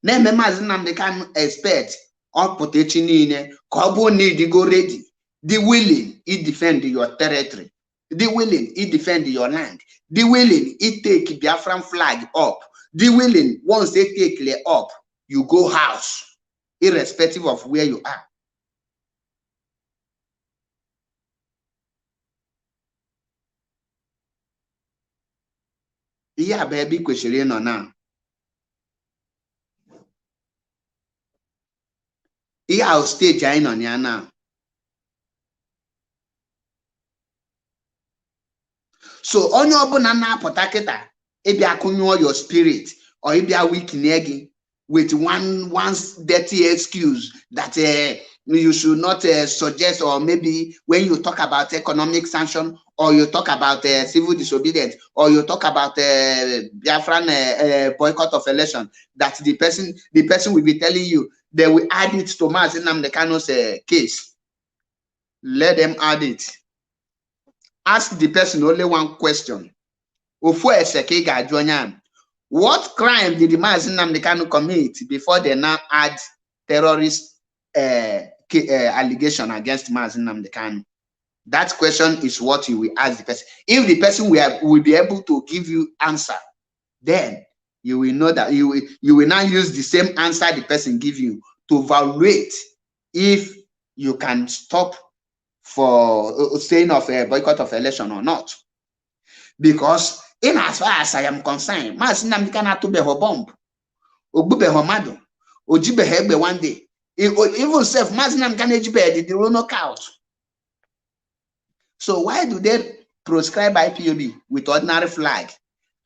name MAZI NNAMDI KANU expect all protection in Kobo need to go ready. The willing, it defend your territory. The willing, it defend your land. The willing, it take Biafran flag up. The willing, once they take it up, you go house, irrespective of where you are. Yeah, baby, question on now. Yeah, I'll stay join on ya now. So on your banana potaketa, if you your spirit, or if you are weak negi with one dirty excuse that you should not suggest, or maybe when you talk about economic sanction, or you talk about civil disobedience, or you talk about Biafran boycott of election, that the person will be telling you they will add it to MAZI NNAMDI KANU's case. Let them add it. Ask the person only one question. What crime did the MAZI NNAMDI KANU commit before they now add terrorist allegation against MAZI NNAMDI KANU? That question is what you will ask the person. If the person will be able to give you answer, then you will know that you will now use the same answer the person give you to evaluate if you can stop for saying of a boycott of election or not. Because in as far as I am concerned, MAZI NNAMDI KANU to be a bomb, Ogube Homado, Ojibe Hebe one day. Even self MAZI NNAMDI KANU did the knockout. So why do they proscribe IPOB with ordinary flag?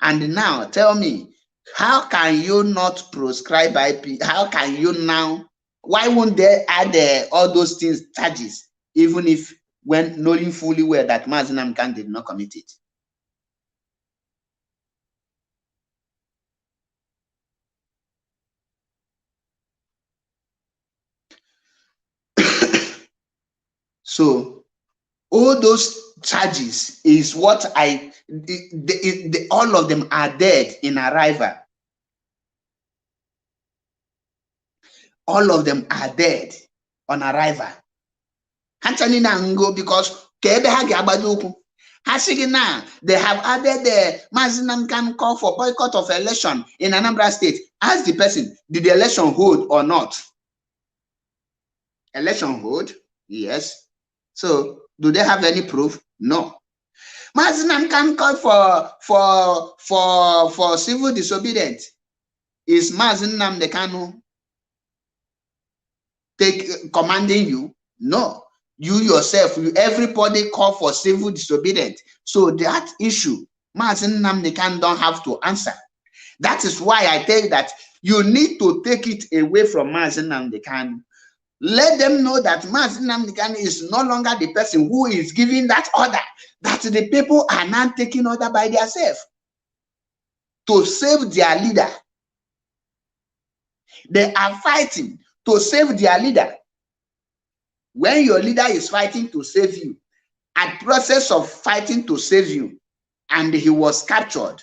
And now tell me, how can you not proscribe IP? How can you now? Why won't they add all those things charges, even if when knowing fully well that MAZI NNAMDI KANU did not commit it? So all those charges is what all of them are dead in arrival. All of them are dead on arrival. Because they have added the MAZI NNAMDI KANU call for boycott of election in Anambra State. Ask the person, did the election hold or not? Election hold? Yes. So do they have any proof? No. MAZI NNAMDI KANU call for civil disobedience. Is MAZI NNAMDI KANU commanding you? No. You yourself, everybody call for civil disobedience. So that issue, MAZI NNAMDI KANU don't have to answer. That is why I tell you that you need to take it away from MAZI NNAMDI KANU. Let them know that MAZI NNAMDI KANU is no longer the person who is giving that order, that the people are now taking order by themselves to save their leader. They are fighting to save their leader. When your leader is fighting to save you, at process of fighting to save you, and he was captured,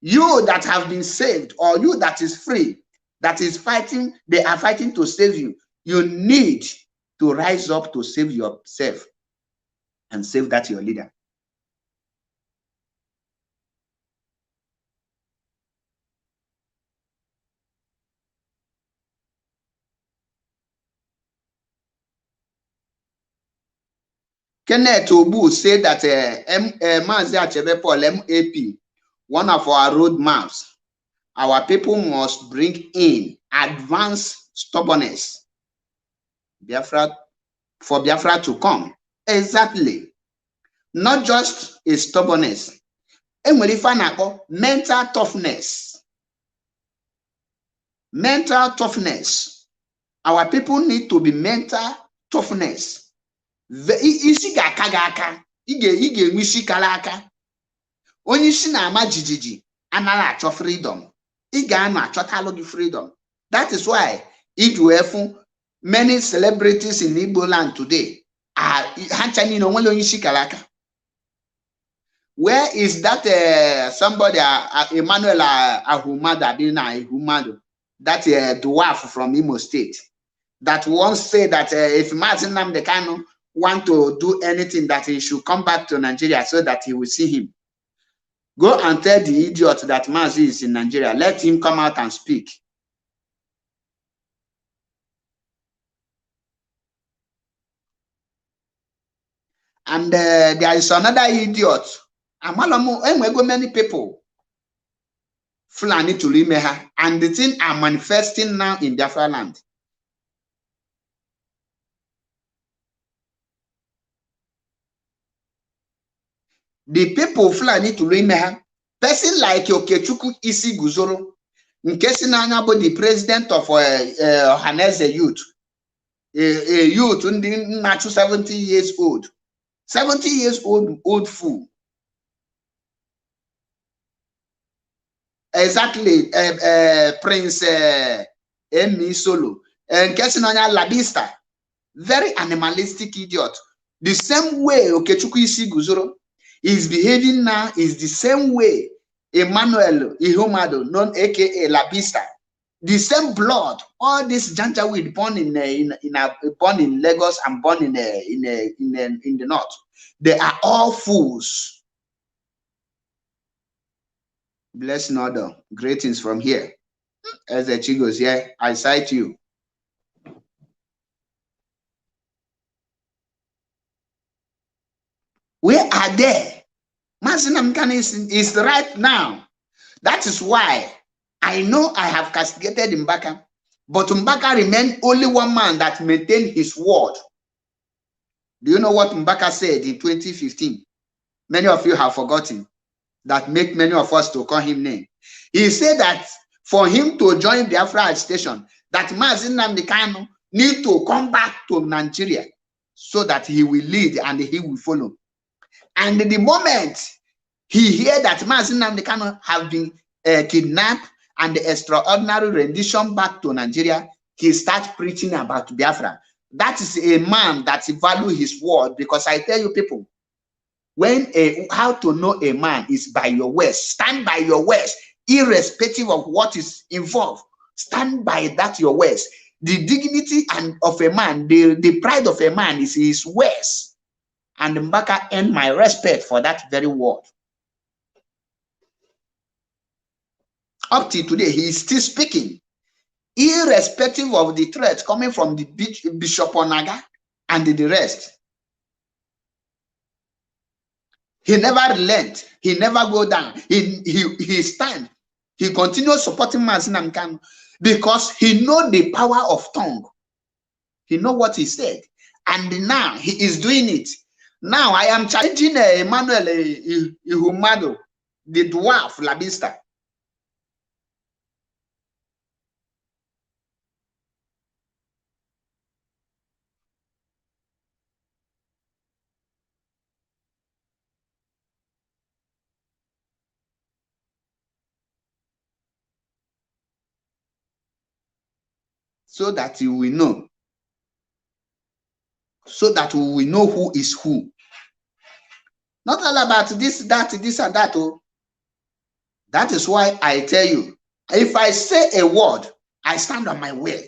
you that have been saved, or you that is free, that is fighting, they are fighting to save you. You need to rise up to save yourself and save that your leader. Kenneth Obu said that MAZI Achebe Paul, MAP, one of our roadmaps, our people must bring in advanced stubbornness for Biafra to come. Exactly. Not just a stubbornness. Mental toughness. Mental toughness. Our people need to be mental toughness. Isi ga-aka gị aka, ị ga-enwe isi kara aka. Onye isi na-ama jijiji anaghị achọ freedom. Ị ga-anọ achọtalụ gị freedom. That is why if you have many celebrities in Igbo land today are hanchani no only onye isi kara aka. Where is that somebody Emmanuel Ahumadu, that dwarf from Imo State, that once said that if MAZI NNAMDI KANU want to do anything, that he should come back to Nigeria so that he will see him. Go and tell the idiot that MAZI is in Nigeria. Let him come out and speak. And there is another idiot. Many people Fulani to Limeha, and the thing are manifesting now in Biafra land. The people Fulani to Limeha, person like Okechukwu Isi Guzoro, in case about the president of Hanese youth, a youth in 70 years old. 70 years old fool. Exactly, Prince Emi Solo. And Kesinonya Labista. Very animalistic idiot. The same way Okechukwu Isi Guzoro is behaving now is the same way Emmanuel Ihumado, known aka Labista. The same blood. All this Janjaweed born in Lagos and born in the north. They are all fools. Blessing order. Greetings from here. As the Chigos here, I cite you. We are there. MAZI NNAMDI KANU is right now. That is why I know I have castigated Mbaka, but Mbaka remained only one man that maintained his word. Do you know what Mbaka said in 2015? Many of you have forgotten. That make many of us to call him name. He said that for him to join Biafra agitation, that MAZI NNAMDI KANU need to come back to Nigeria so that he will lead and he will follow. And the moment he heard that MAZI NNAMDI KANU have been kidnapped and the extraordinary rendition back to Nigeria, he starts preaching about Biafra. That is a man that values his word, because I tell you people, how to know a man is by your words. Stand by your words, irrespective of what is involved. Stand by that your words. The dignity of a man, the pride of a man is his words. And Mbaka earned my respect for that very word. Up till today, he is still speaking, irrespective of the threats coming from the Bishop Onaga and the rest. He never relent. He never go down. He stand. He continues supporting MAZI NNAMDI KANU because he know the power of tongue. He know what he said. And now he is doing it. Now I am challenging Emmanuel Ihumado, the dwarf Labista. so that you will know. So that we will know who is who. Not all about this, that, this, and that. Oh. That is why I tell you, if I say a word, I stand on my word.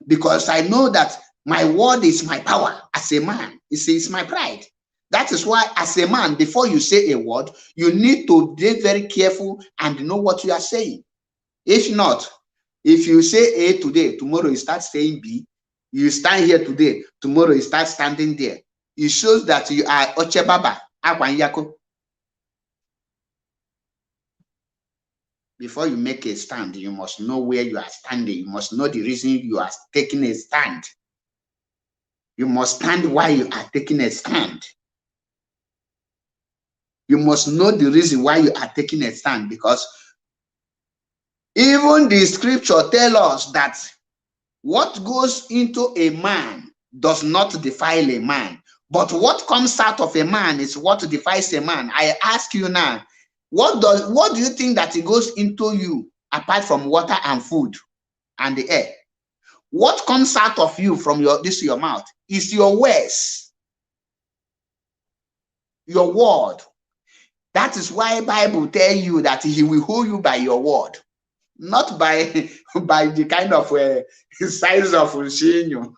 Because I know that my word is my power as a man. It's my pride. That is why, as a man, before you say a word, you need to be very careful and know what you are saying. If not, if you say A today, tomorrow you start saying B, you stand here today, tomorrow you start standing there. It shows that you are Ochebaba, Agwanyako. Before you make a stand, you must know where you are standing. You must know the reason you are taking a stand. You must stand why you are taking a stand. You must know the reason why you are taking a stand, because even the scripture tells us that what goes into a man does not defile a man, but what comes out of a man is what defiles a man. I ask you now, what do you think that it goes into you apart from water and food and the air? What comes out of you from your mouth is your words, your word. That is why Bible tell you that he will hold you by your word, not by the kind of size of Shinyo.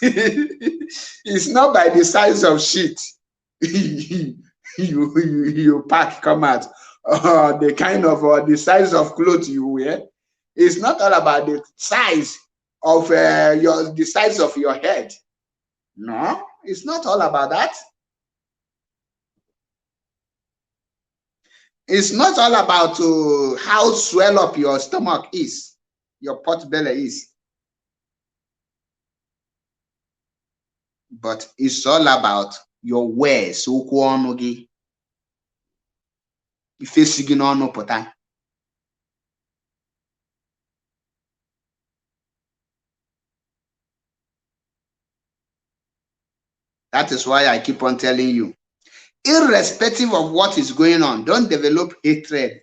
It's not by the size of sheet you pack come out, the kind of the size of clothes you wear. It's not all about the size of the size of your head. No, it's not all about that. It's not all about how swell up your stomach is, your pot belly is. But it's all about your words. That is why I keep on telling you, irrespective of what is going on, don't develop hatred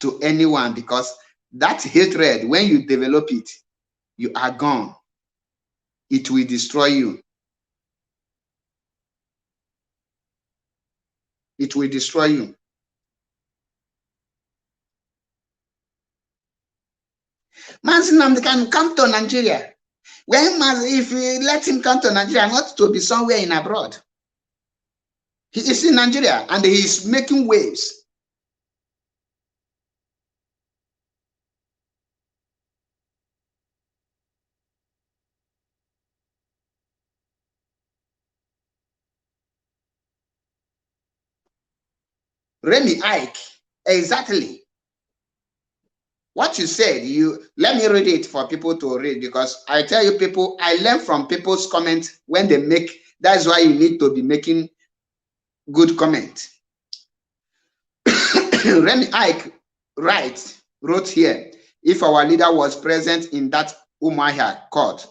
to anyone, because that hatred, when you develop it, you are gone. It will destroy you. It will destroy you. MAZI NNAMDI KANU come to Nigeria. When if we let him come to Nigeria, not to be somewhere in abroad. He is in Nigeria and he is making waves. Remy Ike, exactly. What you said, let me read it for people to read, because I tell you, people, I learn from people's comments when they make. That's why you need to be making good comment. Remy Ike wrote here, if our leader was present in that Umuahia court,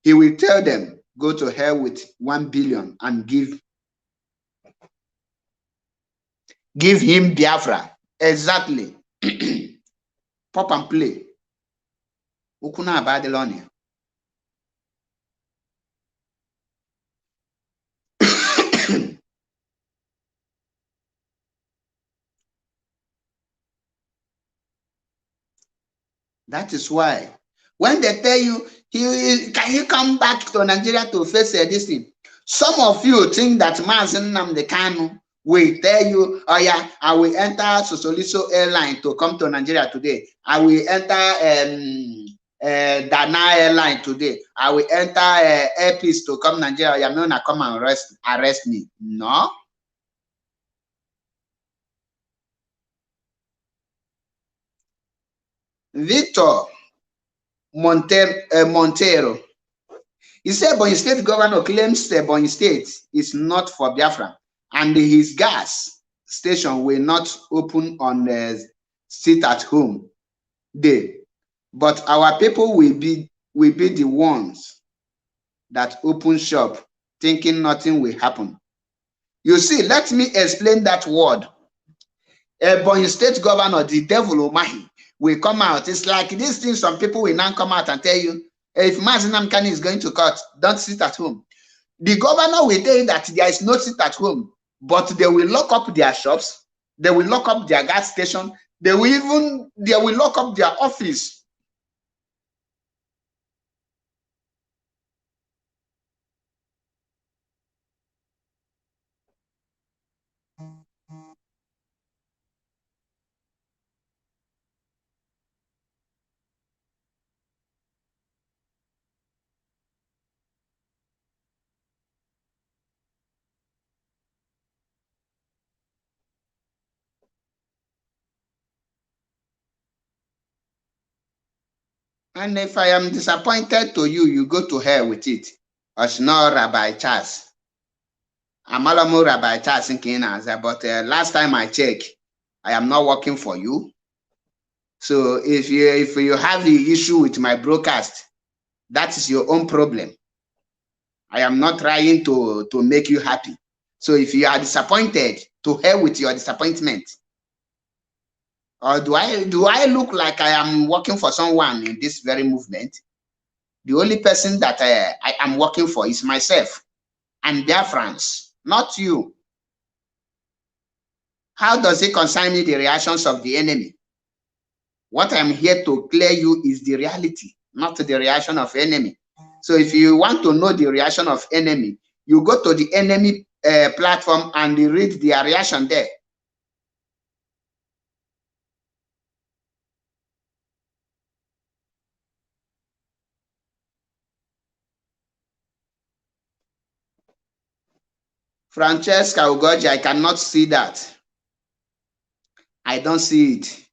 he will tell them, go to hell with 1 billion and give him Biafra. Exactly. Pop and play. Ukuna Badelonia. That is why when they tell you, can you come back to Nigeria to face this thing? Some of you think that MAZI NNAMDI KANU will tell you, oh yeah, I will enter Sosoliso airline to come to Nigeria today. I will enter Dana airline today. I will enter Air Peace to come Nigeria. I'm not come and arrest me. No. Victor Montero. He said Ebonyi State governor claims Ebonyi State is not for Biafra, and his gas station will not open on the sit-at-home day. But our people will be the ones that open shop, thinking nothing will happen. You see, let me explain that word. Ebonyi State governor, the devil Omahi, will come out. It's like this thing, some people will now come out and tell you, if MAZI NNAMDI KANU is going to court, don't sit at home. The governor will tell you that there is no sit at home, but they will lock up their shops, they will lock up their gas station, they will lock up their office. And if I am disappointed to you, you go to hell with it. Osno Rabbi Charles. Amalamu Rabbi Charles in Kinaza, but last time I checked, I am not working for you. So if you have the issue with my broadcast, that is your own problem. I am not trying to make you happy. So if you are disappointed, to hell with your disappointment. Or do I look like I am working for someone in this very movement? The only person that I am working for is myself and their friends, not you. How does it concern me the reactions of the enemy? What I'm here to clear you is the reality, not the reaction of enemy. So if you want to know the reaction of enemy, you go to the enemy platform and you read their reaction there. Francesca Ugoji, I cannot see that. I don't see it.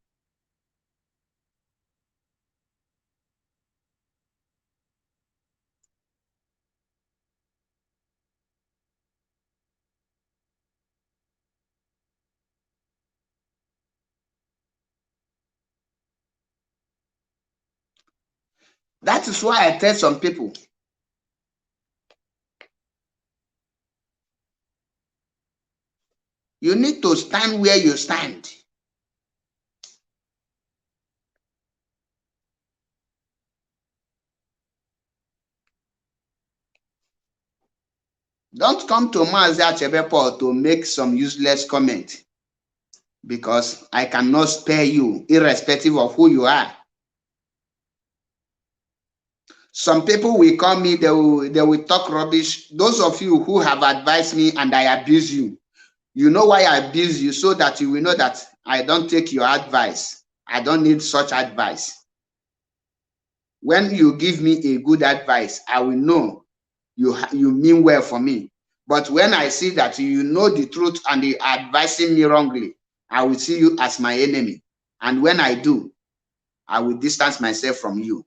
That is why I tell some people, you need to stand where you stand. Don't come to MAZI Achebe to make some useless comment, because I cannot spare you, irrespective of who you are. Some people will call me, they will talk rubbish. Those of you who have advised me and I abuse you, you know why I abuse you, so that you will know that I don't take your advice. I don't need such advice. When you give me a good advice, I will know you mean well for me. But when I see that you know the truth and you are advising me wrongly, I will see you as my enemy. And when I do, I will distance myself from you.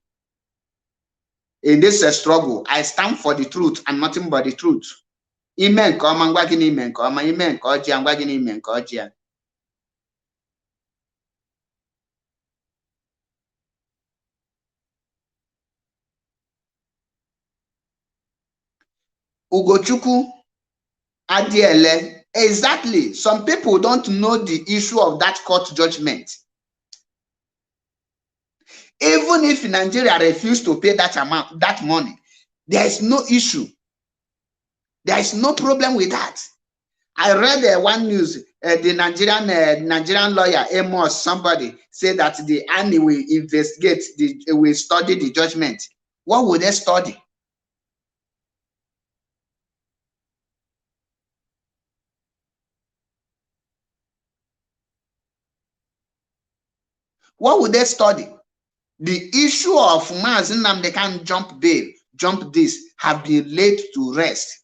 In this struggle, I stand for the truth and nothing but the truth. Amen. Ugochukwu Adiele, exactly. Some people don't know the issue of that court judgment. Even if Nigeria refused to pay that amount, that money, there is no issue. There is no problem with that. I read one news, the Nigerian lawyer, Amos, somebody said that the army will investigate, will study the judgment. What would they study? What would they study? The issue of MAZI NNAMDI KANU jump bail, jump this, have been laid to rest.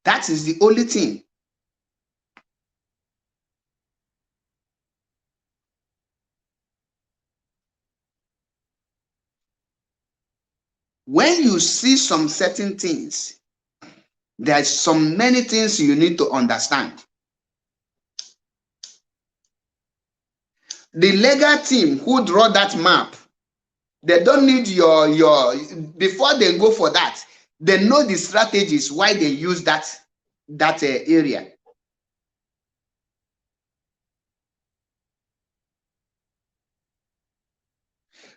That is the only thing. When you see some certain things, there's some many things you need to understand. The legal team who draw that map, they don't need your before they go for that. They know the strategies why they use that area.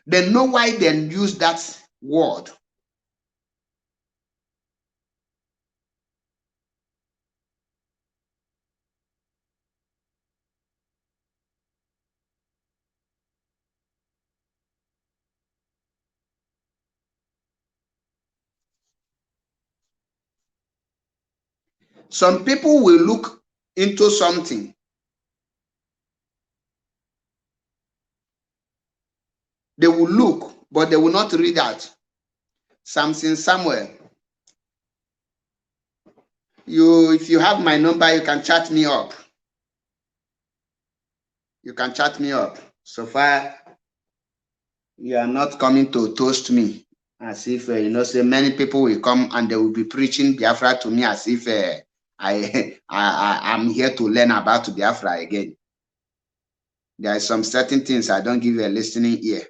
They know why they use that word. Some people will look into something. They will look, but they will not read out. Samson Samuel. If you have my number, you can chat me up. You can chat me up. So far, you are not coming to toast me as if, say many people will come and they will be preaching Biafra to me as if I'm here to learn about Biafra again. There are some certain things I don't give a listening ear,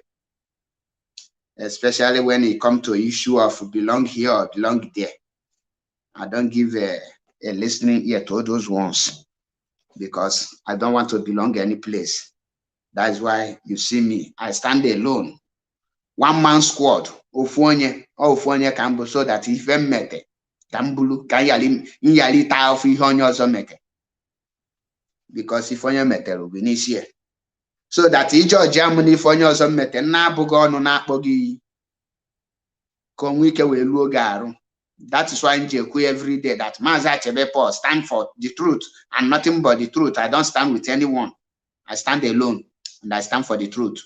especially when it comes to issue of belong here or belong there. I don't give a listening ear to all those ones because I don't want to belong any place. That's why you see me. I stand alone. One man squad. Ofonye kambo, so that if I mete kambulu kanyali ta of ihonyo zo meke. Because if onye mete will be here. So that ijo Germany if onye zo mete na bugo no na akpogi konwike we luo garu. That is why I every day that Mazi Achebe Paul stand for the truth and nothing but the truth. I don't stand with anyone. I stand alone and I stand for the truth.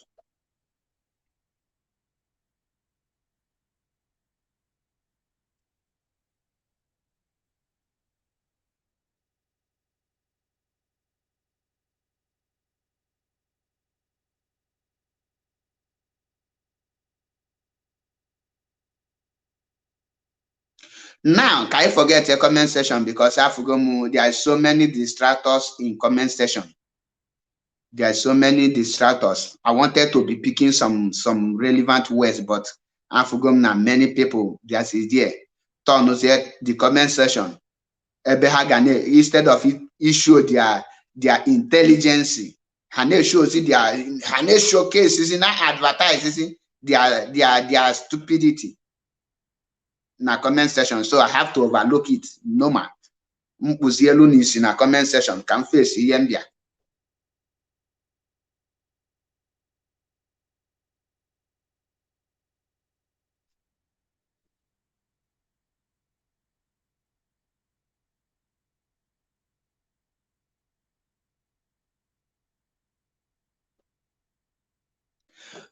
Now, can I forget a comment section because there are so many distractors in comment section. There are so many distractors. I wanted to be picking some relevant words, but I forgot now many people that is there. Turn the comment section. Instead of it show their intelligence, Hane shows Hane showcases in advertises their stupidity. Na comment section, so I have to overlook it. No man. Mpuzielu nisi na comment section can face Yembia.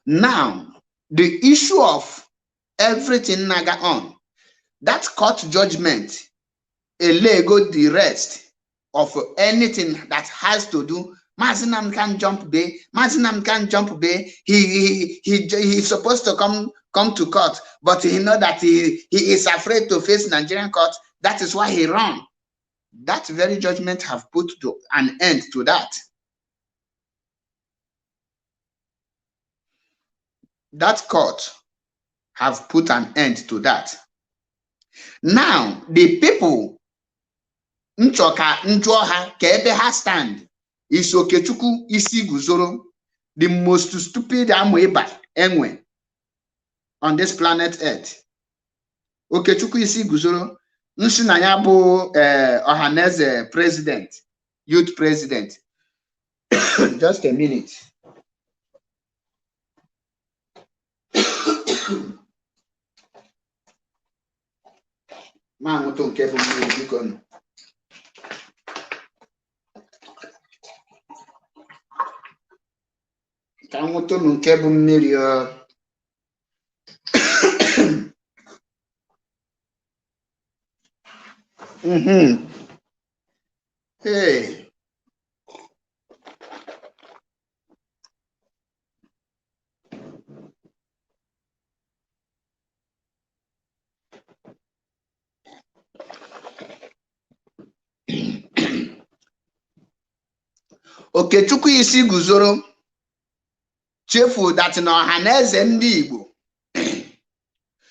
Now, the issue of everything naga on, that court judgment, a lego the rest of anything that has to do. Mazi Nnamdi can jump bay. Mazi Nnamdi can jump bay. He's supposed to come to court, but he know that he is afraid to face Nigerian court. That is why he ran. That very judgment have put an end to that. That court have put an end to that. Now, the people nchoka njoha kebe ha stand is Okechukwu isi guzoro, the most stupid amoeba enwe on this planet Earth. Okechukwu isi guzoro nsi na ya bụ Ohaneze president, youth president. Just a minute. Man, we don't care for me. Can we don't care for me? Hey. Okechukwu isi guzoro cheerful that no Haneze Ndi Igbo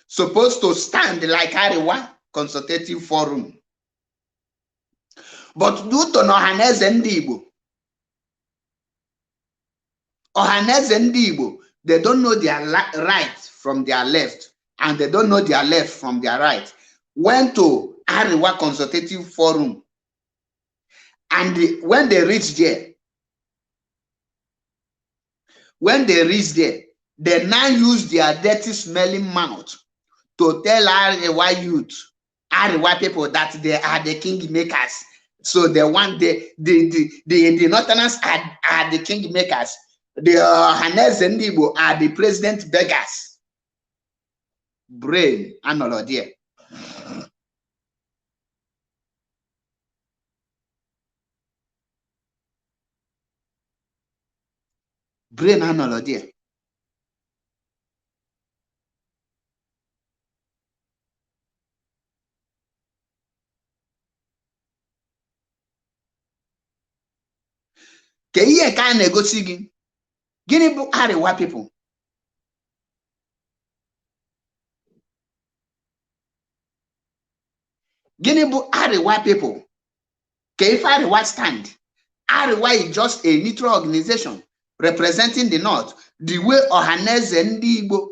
supposed to stand like Ariwa Consultative Forum. But due to no Haneze Ndi Igbo, Ohaneze Ndi Igbo, they don't know their right from their left, and they don't know their left from their right. Went to Ariwa Consultative Forum, and when they reached there, they now use their dirty smelling mouth to tell Ariwa youth, Ariwa people, that they are the king makers. So they want the Northerners are the king makers. The Haneze Ndi Igbo are the president beggars. Brain analogy. Brain analogy. Ke ihe ka na-egosi gị gịnị bụ Ariwa people? Gịnị bụ Ariwa people? Ke if Ariwa stand? Ariwa is just a neutral organization representing the North, the way Ohaneze Ndi Igbo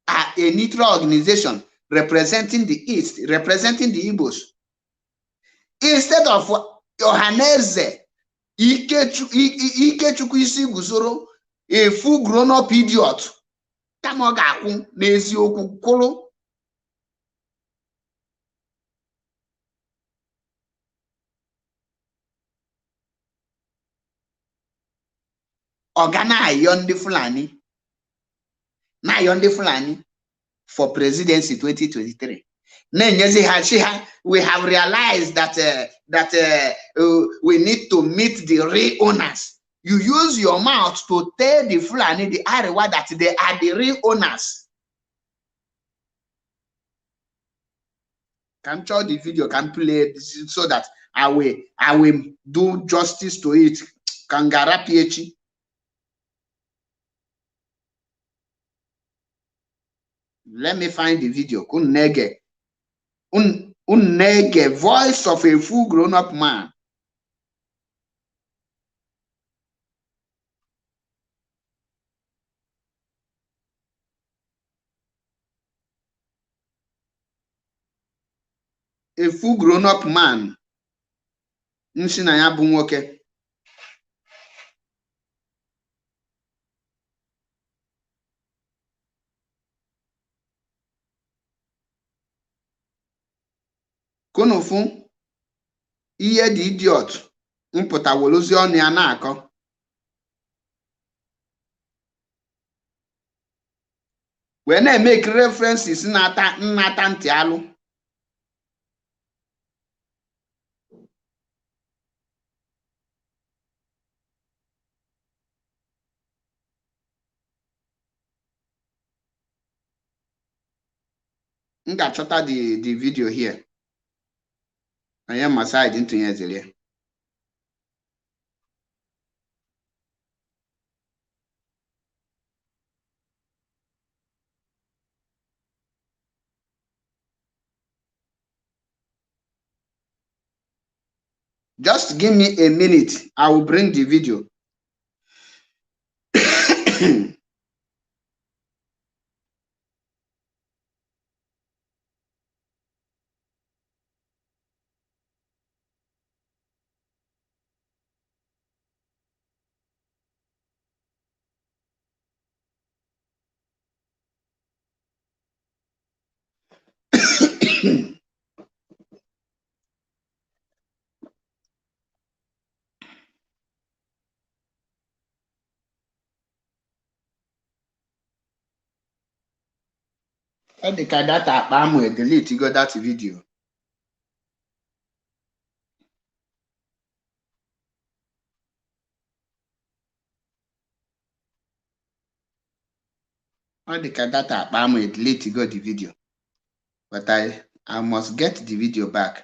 are a neutral organization representing the East, representing the Igbos. Instead of Ohaneze Ikechukwu isi guzoro, a full grown-up idiot, kama ọ ga-akwụ n'eziokwu kwụrụ. Oga na-ayọ ndị Fulani for presidency 2023. We have realized that we need to meet the real owners. You use your mouth to tell the Fulani, the Ariwa, that they are the real owners. Capture the video, can play it so that I will do justice to it. Kangara PH. Let me find the video. Unnege, voice of a full grown-up man. A full grown-up man. Nsi na ya bụ nwoke. Konofu ihe dị idiot mpụta wolozi ọnụ ya na-akọ. Wee na-make references nnata ntị alụ. M ga-achọta the video here. I am aside into here. Just give me a minute. I will bring the video. The data I delete you got that video. The data I delete you got the video. But I must get the video back.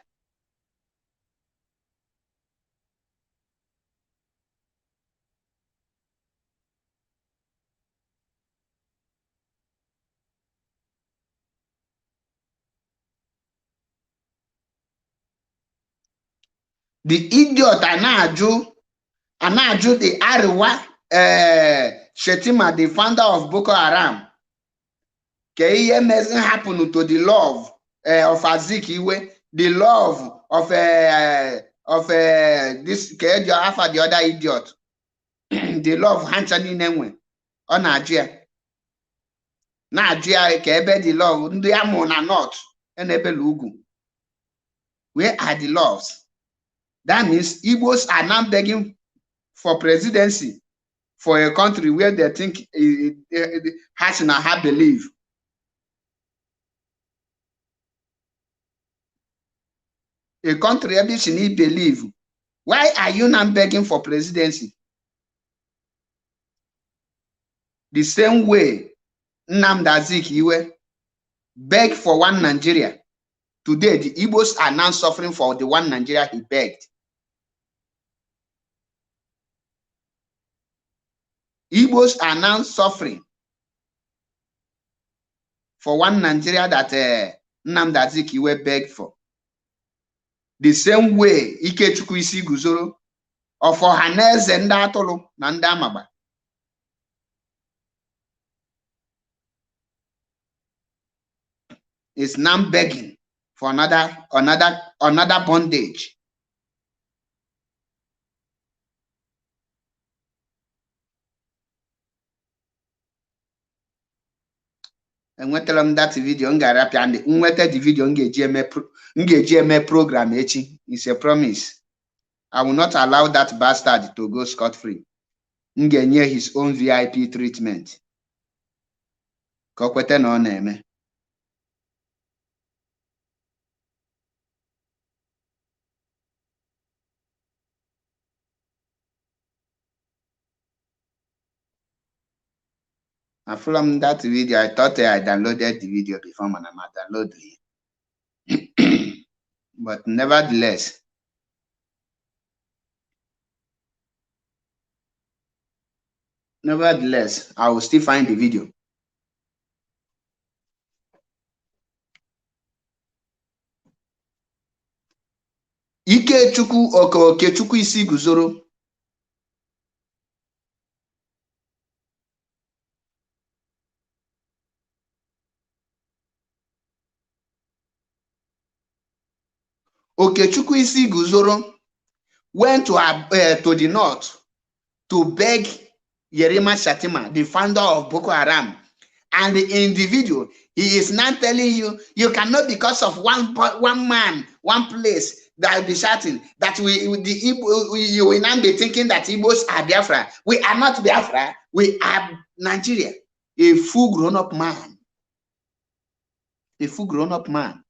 The idiot Anaju, the Ariwa Shetima, the founder of Boko Haram. Nothing happened to the love of Azikiwe, the love of this Alpha, the other idiot, the love Hanchani Nenwe on Nigeria. Nigeria Kebe the love, ndị amụ na north, enebele ugwu. Where are the loves? That means Igbos are now begging for presidency for a country where they think it has in a hard belief. A country everybody need believe. Why are you not begging for presidency? The same way Nnamdi Azikiwe begged for one Nigeria. Today, the Igbos are now suffering for the one Nigeria he begged. Igbos are now suffering for one Nigeria that Nnamdi Azikiwe begged for. The same way Ikechukwu isi guzoro of Ohaneze ndị atụrụ na ndị amagba. Is now begging for another bondage. And when tell them that video, the video program echi. It's a promise. I will not allow that bastard to go scot-free. Near his own VIP treatment. Kokwete no neme. From that video, I thought I downloaded the video before I downloaded it. But nevertheless, I will still find the video. Ikechukwu Okechukwu isi guzoro. Okechukwu isi guzoro went to the north to beg Yerima Shatima, the founder of Boko Haram. And in the video, he is now telling you, you cannot, because of one man, one place, that will be shouting, that you will not be thinking that Igbos are Biafra. We are not Biafra, we are Nigeria. A full grown-up man. A full grown-up man.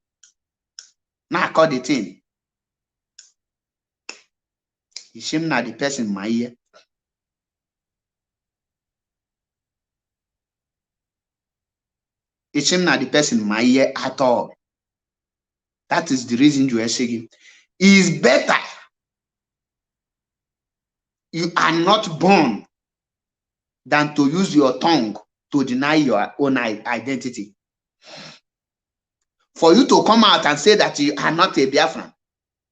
Now I call the thing. Is him not the person in my ear? Is him not the person in my ear at all? That is the reason you are saying. Is better. You are not born than to use your tongue to deny your own identity. For you to come out and say that you are not a Biafran,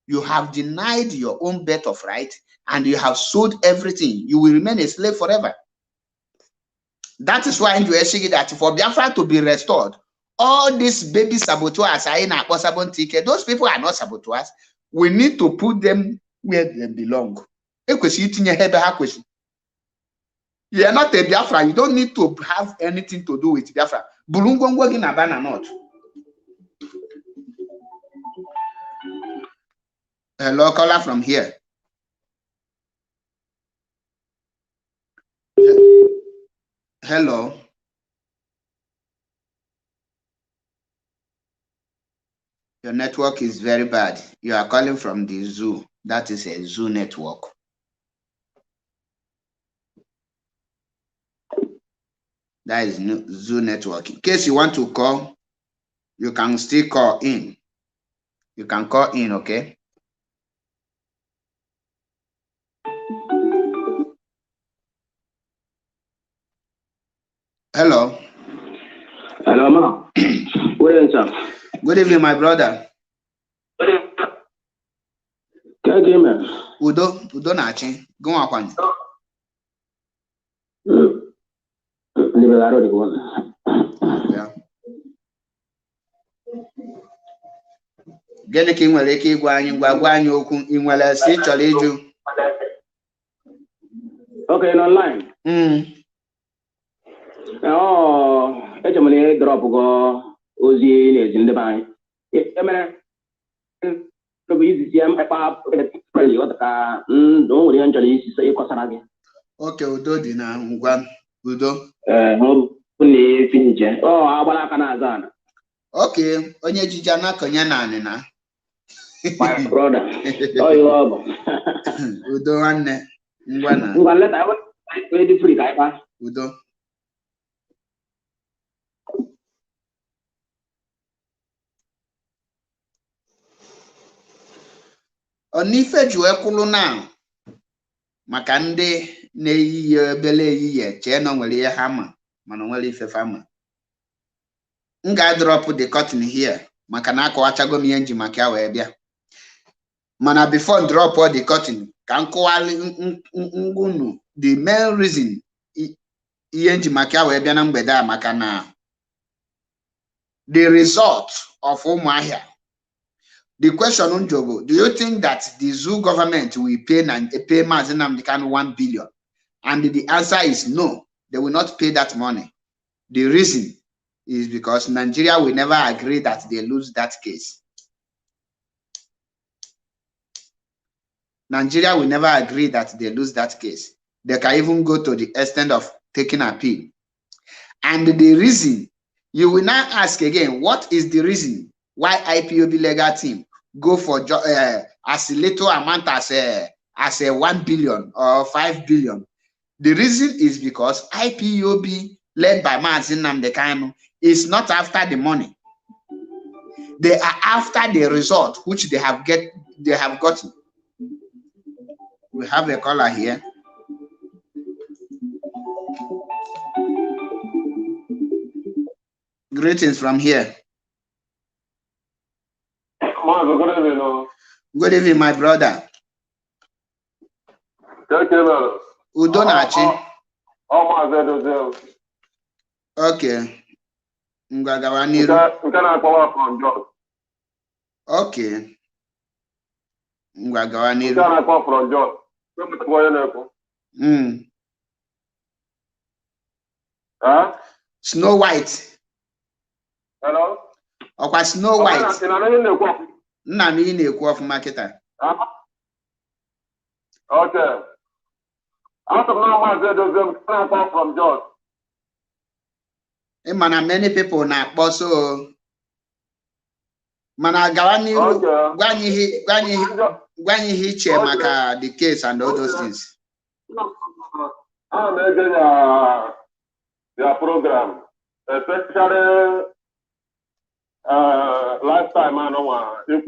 you have denied your own birth of right and you have sold everything. You will remain a slave forever. That is why you are saying that for Biafra to be restored, all these baby saboteurs are in a ticket. Those people are not saboteurs. We need to put them where they belong. You are not a Biafra. You don't need to have anything to do with Biafra. Bulungongo in Abana not. Hello, caller from here. Hello. Your network is very bad. You are calling from the zoo. That is a zoo network. That is zoo network. In case you want to call, you can still call in. You can call in, okay? Hello. Hello, ma. Good evening, sir. Good evening, my brother. Udo na-achị. Go on. Gịnị ka ị nwere ike ịgwa anyị gwa anyị okwu ị nwere si chọrọ ịjụ? Okay, online. Echemere drop go ozi na-ezi ndị be anyị. Emere bụ izizi mkpa ka o nwere ihe nchọrọ isi ịkọsara gị. Okay, Udo dị na ngwa Udo. Na-efinije. Agbara aka na-aza ana. Okay, onye ejije na-akọnye naanị na. My brother. You Udo nwanne. Ngwa leta dị free ka ịkpa. Udo. Onife ji ekwulu na maka ndị na-eyiyi ebele eyiye chee na nwere ihe ha ma mana nwere ife fama. M ga-drop the cotton here maka na akọwachago m ihe nji maka ya wee bịa. Mana before drop all the cotton ka nkọwali ngunu the main reason ihe nji maka ya wee bịa na mgbede a maka na the result of Umuahia. The question Njogo, do you think that the zoo government will pay MAZI NNAMDI KANU 1 billion? And the answer is no, they will not pay that money. The reason is because Nigeria will never agree that they lose that case. Nigeria will never agree that they lose that case. They can even go to the extent of taking appeal. And the reason, you will now ask again, what is the reason why IPOB legal team go for as little amount as a 1 billion or 5 billion? The reason is because IPOB led by MAZI NNAMDI KANU is not after the money. They are after the result which they have gotten. We have a caller here. Greetings from here. Good evening. Good evening, my brother. Udo na-achị. Okay. Ngagawa n'iru. Okay. Ngagawa n'iru. Snow White. Hello? Ọkwa Snow White. Nna m ị na-ekwu ọfụma kịta. Okay. From George. Mana many people na-akpọ so. Mana gawa n'iru gwa anyị ihe iche maka the case and all those things. I'm making their program, especially last time I know if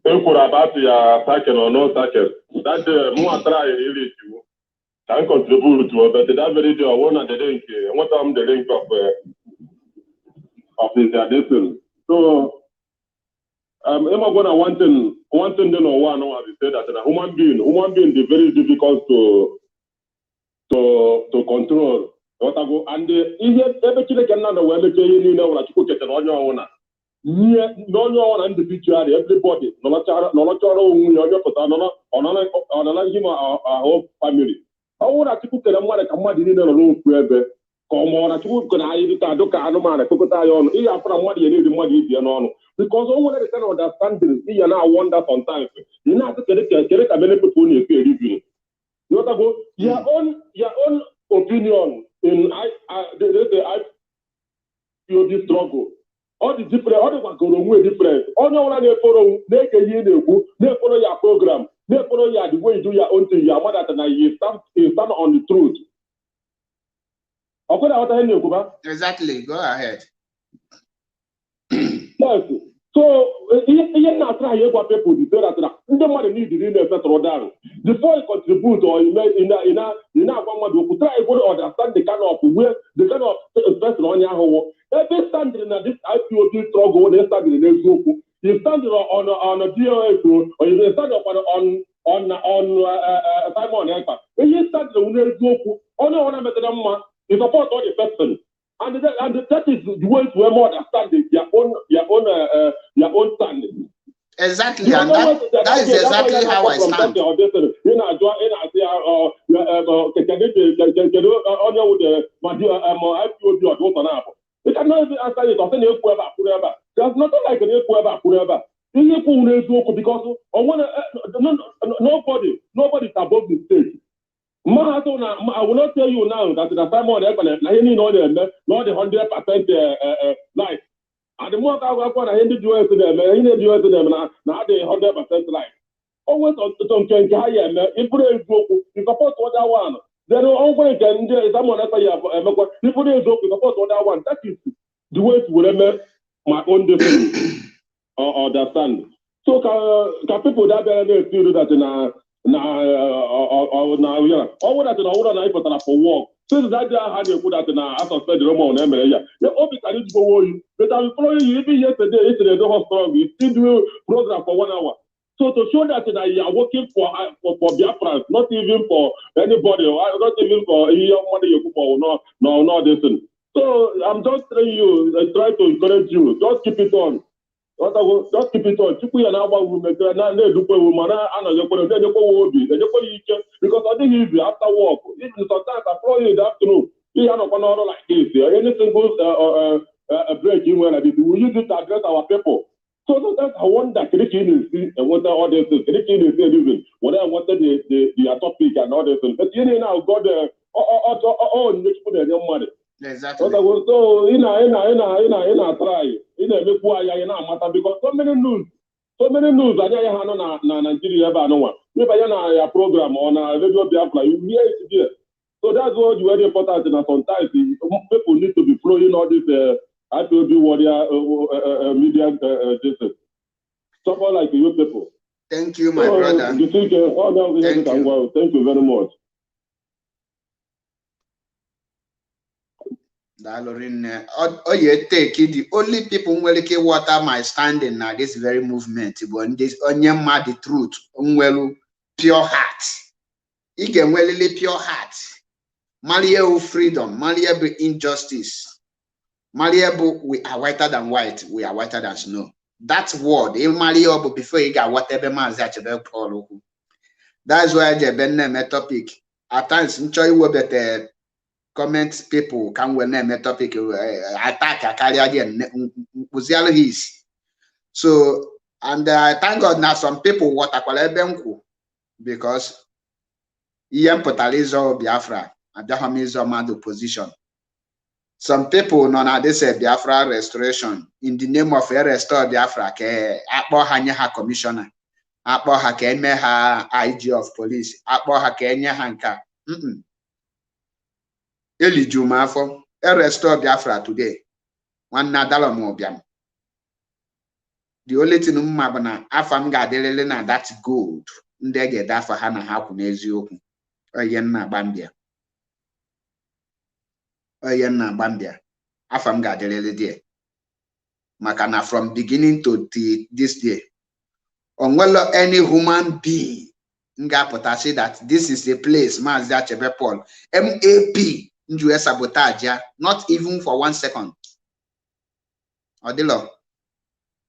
about your cycle or no cycle, that more try really to can contribute to, but that very day I want the link. I want the link of this addition. So I'm gonna one thing then or one I say that a human being is very difficult to control. And every chile can not well you know what you get on your own. No one individual, everybody, no him our whole family. I want to cook and what I in a room forever. Come on, I took I look at Anoma, Cocotayon, here from what you need the money, because all that can understand this, you now wonder sometimes. You know, to get a many people in your review. You want to go your own opinion in the struggle. All the different, all the one go away different. All the one they follow, they can hear they follow your program, they follow your the way you do your own thing, your mother and you stand on the truth. Exactly, go ahead. Yes. So, you not try what people do that. The money need to really settle down. Before you contribute or you want to try to understand the kind of where the kind of person on your home. Every standing in this IPOT struggle, they start in the next group. You stand on a DOS or you stand on Simon Ekpa. When you start the Unezuku, only one method you support all the person. And that is the way to more understand your own standing. Exactly, and that is exactly how I stand. You cannot even answer it. There's nothing like an equal because nobody is above the state. I will not tell you now that the Simon not the 100% life. And the more I work on, I ended US to them, now they 100% life. Always on some higher, you support other one. Then always can someone else people you support other one. That is the way to remember my own definition or understand. So can people that feel that all that for work. Since that day I had to put that in I suspect the Roman Emery. The office I need to go you, but I will follow you even yesterday the hospital. We still do program for 1 hour. So to show that you are working for Biafra, not even for anybody, not even for your money you put for no this thing. So I'm just telling you, I try to encourage you, just keep it on. Just keep it on. People are now women, because I think easy after work. Even sometimes I follow you in the afternoon. You have no like this. Any single break you want to do, we use it to address our people. So sometimes I wonder, can you see and what all this is? Can you see even what I wanted the topic and all this? But you know, God, next put their money. Exactly. So in a try, matter because so many news are there na Nigeria ever no one. Maybe a program on a radio Biafra, you hear it there. So that's what is very important. And sometimes people need to be flowing all this IPOB warrior media someone like you people. Thank you, my brother. Thank you. Thank you very much. The only people who will water my standing now this very movement but this onion mad the truth pure heart. You can pure heart. Malleable freedom, malleable injustice. Malleable, we are whiter than white, we are whiter than snow. That word, malleable before you got whatever man that you. That's why the Ben topic. At times, enjoy what better. Comment people can we name a topic attack a carrier his. So and thank God now some people what I because Potalizo Biafra Abdahamizo mad opposition. Some people none they say Biafra restoration in the name of a restore Biafra ke akpo ha commissioner akpo ha ke eme ha IG of police akpo ha ke enye ha nka Eli Jumafo, a restore Biafra today. One nadalo mo biam. The only thing mabana afam gadelele na that's good. Ndege da for hana hapu n'eziokwu. Oyen na bambia. Oyen na bambia. Afam gadelele there. Makana from beginning to this day. Onwelo any human being nga potasi that this is the place Mazi Achebe Paul MAP. Sabotage, not even for 1 second. Odilo.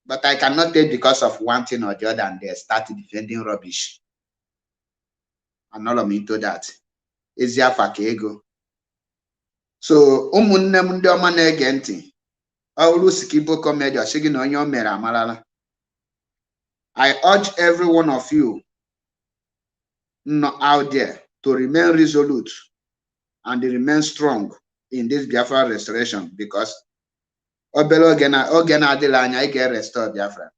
But I cannot take because of one thing or the other and they start defending rubbish. And all of me into that. Easier for ego. So umunne mundi omane agenti. Aulu sikibo comedy or shigin on your mera malala. I urge every one of you out there to remain resolute and remain strong in this Biafra restoration because Obelo Ogena Adelanya I get restore Biafra.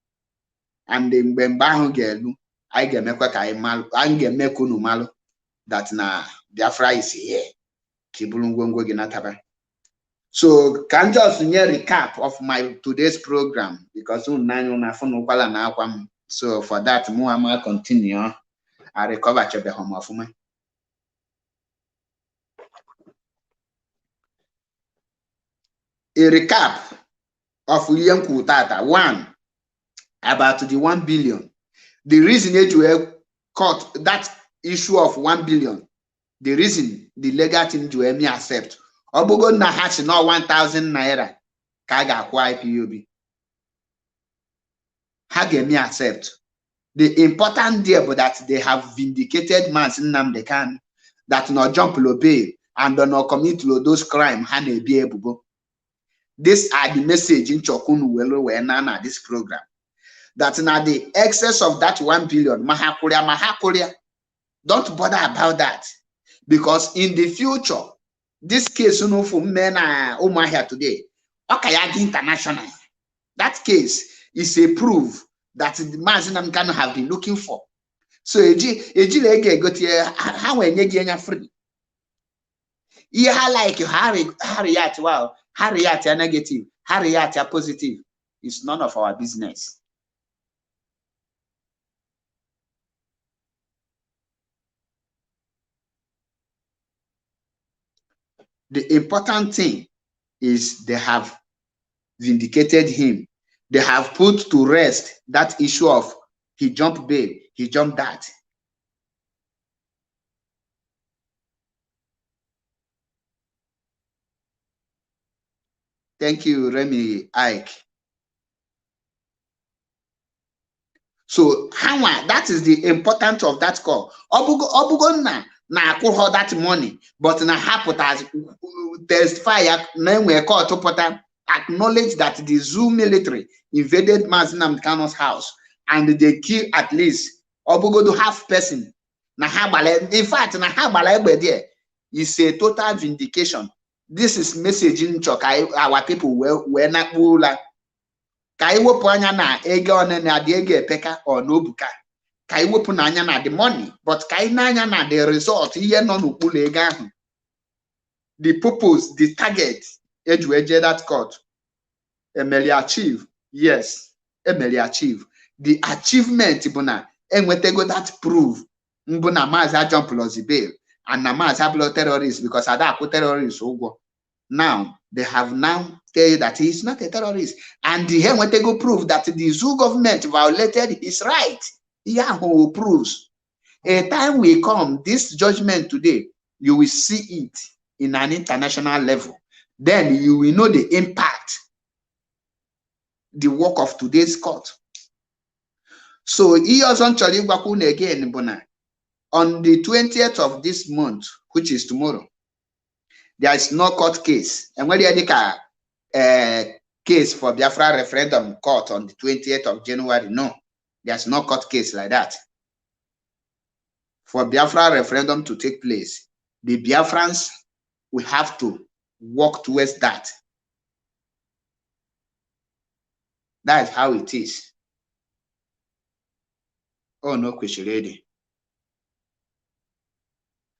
And in Bembahu Gelu, I get Mekwa I get Mekunu Malo that na Biafra is here. Kibulungongo Genataba. So can just near recap of my today's program because so for that Muhammad continue. I recover Chebe Homofuma. A recap of William Kutata. 1. about the 1 billion. The reason you caught that issue of 1 billion, the reason the legal team do me accept. Obugo na hash no 1,000 naira ka ga akwa IPOB. How can me accept? The important deal but that they have vindicated MAZI NNAMDI KANU that no jump lo bail and no commit lo those crime ha na be able. These are the message in Chokunu welo na this program. That now the excess of that 1 billion mahakuria. Don't bother about that, because in the future, this case from men here today, Okayagi International, that case is a proof that the MAZI NNAMDI KANU have been looking for. So eji go to how we free. Yeah, like hurry at wow, hurry at negative, hurry at positive. It's none of our business. The important thing is they have vindicated him. They have put to rest that issue of he jumped bail, he jumped that. Thank you, Remy Ike. So, that is the importance of that call. Obugo na akwụghọ that money, but na hapụta as testify na enwe court pụta acknowledge that the zoo military invaded MAZI NNAMDI KANU's house and they killed at least Obugo to half person. Na habale, in fact, na habale there is a total vindication. This is messaging our people were not pula. Kai wopu anya na ego one na the ego epeka or no buka. Kai wopu na anya na the money, but kai na anya na the result iye no nukule ego ahụ. The purpose, the target, eje that court. Emeli achieve. Yes, Emeli achieve. The achievement buna enwetego that prove mbuna MAZI jump plus bail and na MAZI blow terrorists because ada put terrorists ugo. Now they have now tell you that he is not a terrorist, and the when they go prove that the zoo government violated his right. Yeah, who proves. A time will come, this judgment today, you will see it in an international level. Then you will know the impact, the work of today's court. So he also again, on the 20th of this month, which is tomorrow, there is no court case. And when you case for Biafra referendum court on the 20th of January, no, there's no court case like that. For Biafra referendum to take place, the Biafrans will have to work towards that. That is how it is. Oh no, question ready.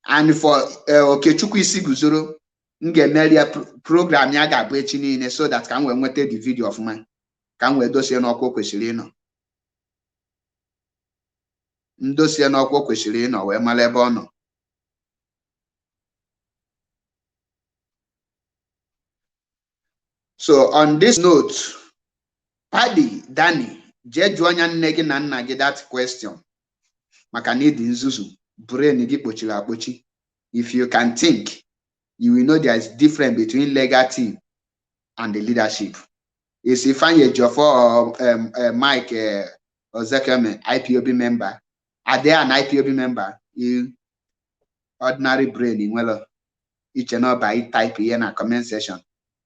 And for Okechukwu isi guzoro ngemelia program ya ga-abụ echi niile so that can we nweta the video of mine can we dosie n'ọkwa kwesịrị ịnọ ndosie n'ọkwa kwesịrị ịnọ wee mara ebe ọ nọ. So on this note, Paddy Danny je jụọ anya nne gị na nna gị that question maka na ịdị nzuzu brain gị kpochiri akpochi. If you can think, you will know there is difference between legal team and the leadership. Is if I'm a Joffo or Mike or Zekeme IPOB member, are they an IPOB member? You ordinary brain in well, each and all by type here in a comment section.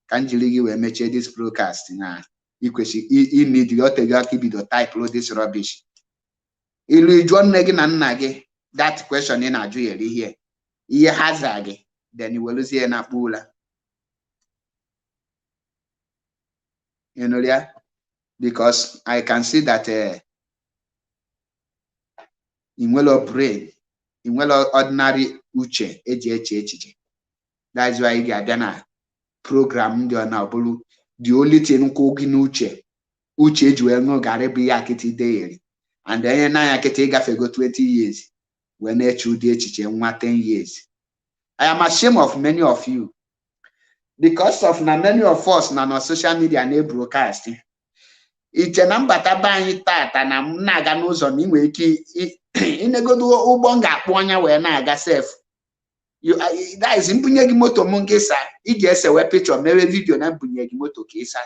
Can you will make this broadcast? You need to be the type of this rubbish. You join again and that question in a jewelry here. He has again. Then you will lose here in a pool. You know that? Because I can see that in well brain, in well ordinary uche, that's why you get a program now. The only thing cooking uche jewel no garebi yakiti daily. And then I can take a 20 years when they choose 10 years. I am ashamed of many of you because of many of us now on social media and broadcasting. iche na mbata be anyị tata na m na-aga n'ụzọ na inwe ike inegodo ụgbọ ga-akpụ anya wee na-aga sef. That is mbunye gị moto m ngịsa ị ga-esewe picture mewe vidio na mbunye gị moto ka ịsa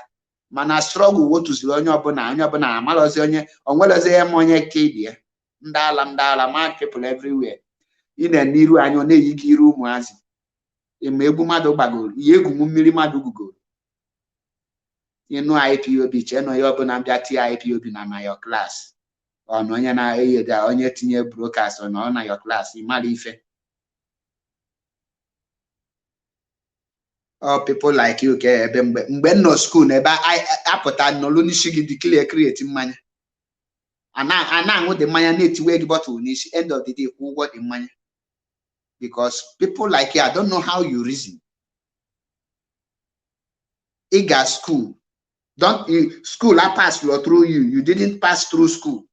mana struggle wotuziri onye ọbụla amalọzi onye onwelozi ya ma onye ka ibie ndị ala mad people everywhere ị na-ene iru anya ọ na-eyi gị iru ụmụazị eme egwu mmadụ gbagoro ihe egwu mmiri mmadụ gugoro ịnụ IPOB cheno ya ọbụla bịa tie IPOB na your class ọ na onye na-eyeda onye tinye broadcast ọ na your class ịmara ife. People like you ke ebe mgbe nọ school ebe apụta n'olu n'isi gị declare create mmanya ana-aṅụ dị mmanya na-etiwe gị bottle n'isi end of the day kwụ ụgwọ dị mmanya because people like you, I don't know how you reason. You got school. School I passed through you. You didn't pass through school.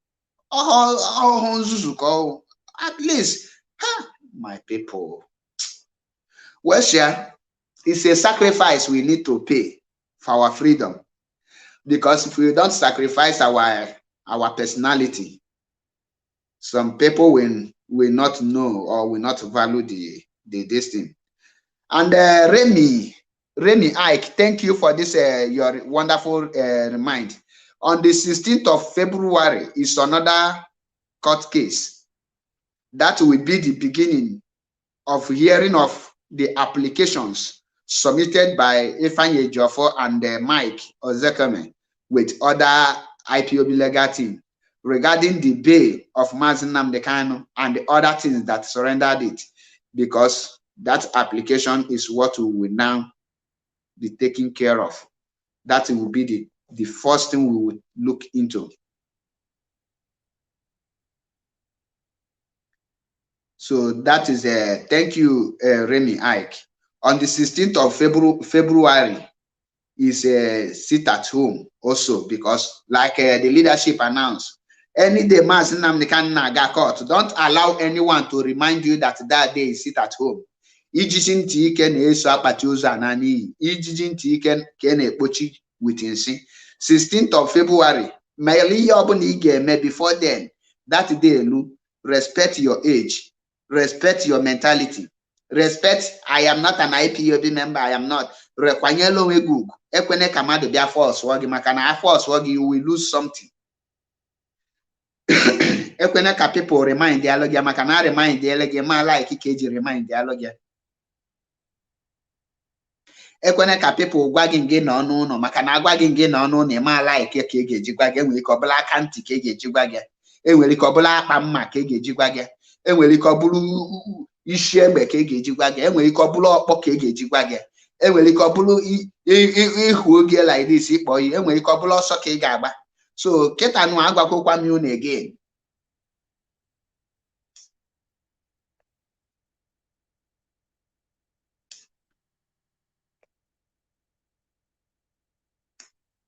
At least, my people. Well, sure, it's a sacrifice we need to pay for our freedom. Because if we don't sacrifice our personality, some people will not know or will not value this thing. And Remy Ike, thank you for this your wonderful remind. On the 16th of February is another court case that will be the beginning of hearing of the applications submitted by Ifeanyi Ejiofor and Mike Ozekeme with other IPOB legal team regarding the bail of MAZI NNAMDI KANU and the other things that surrendered it, because that application is what we will now be taking care of. That will be the first thing we will look into. So that is thank you, Remy Ike. On the 16th of February is a sit at home also, because like the leadership announced, any day MAZI NNAMDI KANU na-aga court, don't allow anyone to remind you that that day is sit at home. Ijiji ntị ike na-eso akpati ụzọ ana n'iyi, ijiji ntị ike ka na-ekpochi with nsị. 16th of February, ma ihe ọbụla ị ga-eme before then, that day elu, respect your age, respect your mentality, respect, I am not an IPOB member, I am not. Rekwanyelo onwe gị ugwu, ekwene ka mmadụ bịa force gị, maka na force gị, you will lose something. Ekwene ka people remind dialogue ya, maka na remind dialogue ma like ka eji remind dialogue ya. Ekwene ka people gwa gị nge na ọnụ ụlọ, maka na agwa gị nge na ọnụ ụlọ ma like ka eji gwa gị, enwere ike ọbụla aka ntị ka eji gwa gị, enwere ike ọbụla akpa mma ka eji gwa gị, enwere ike ọbụla isi egbe ka eji gwa gị, enwere ike ọbụla ọkpọ ka eji gwa gị, enwere ike ọbụla ihu oge like this ịkpọ yi, enwere ike ọbụla ọsọ ka ị ga-agba. So kịta nụ agwakwakwa m unu again.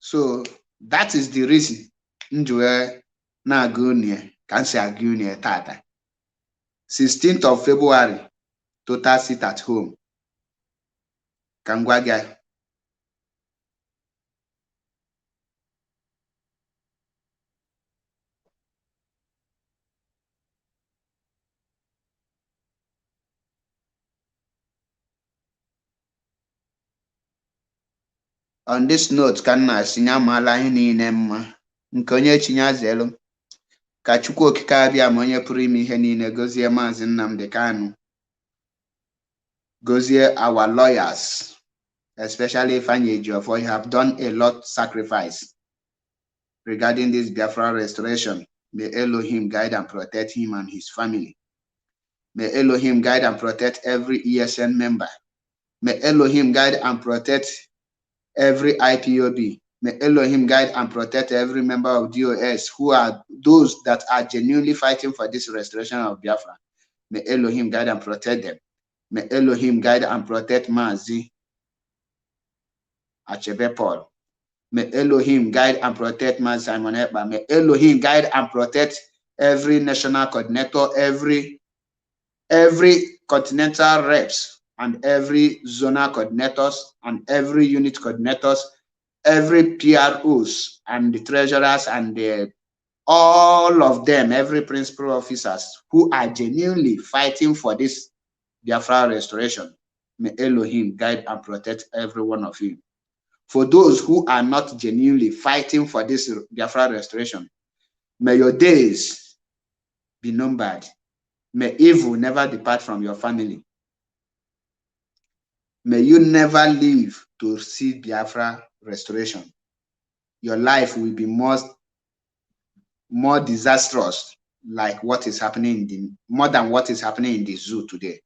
So that is the reason njue na agunie can say agunie tata. 16th of February, total sit at home. Kangwaga. On this note, can I sinya mala niile mma nke onye chinya zelu ka Chukwu okike abịa ma onye pụrụ ime ihe niile gozie MAZI NNAMDI KANU, gozie our lawyers, especially Ifeanyi Ejiofor. You have done a lot sacrifice regarding this Biafra restoration. May Elohim guide and protect him and his family. May Elohim guide and protect every ESN member. May Elohim guide and protect every IPOB. May Elohim guide and protect every member of DOS who are those that are genuinely fighting for this restoration of Biafra. May Elohim guide and protect them. May Elohim guide and protect Mazi Achebe Paul. May Elohim guide and protect Mazi Simon Ekpa. May Elohim guide and protect every national coordinator, every continental reps, and every zonal coordinators, and every unit coordinators, every PROs and the treasurers and all of them, every principal officers who are genuinely fighting for this Biafra restoration. May Elohim guide and protect every one of you. For those who are not genuinely fighting for this Biafra restoration, may your days be numbered. May evil never depart from your family. May you never live to see Biafra restoration. Your life will be more disastrous, like what is happening more than what is happening in the zoo today.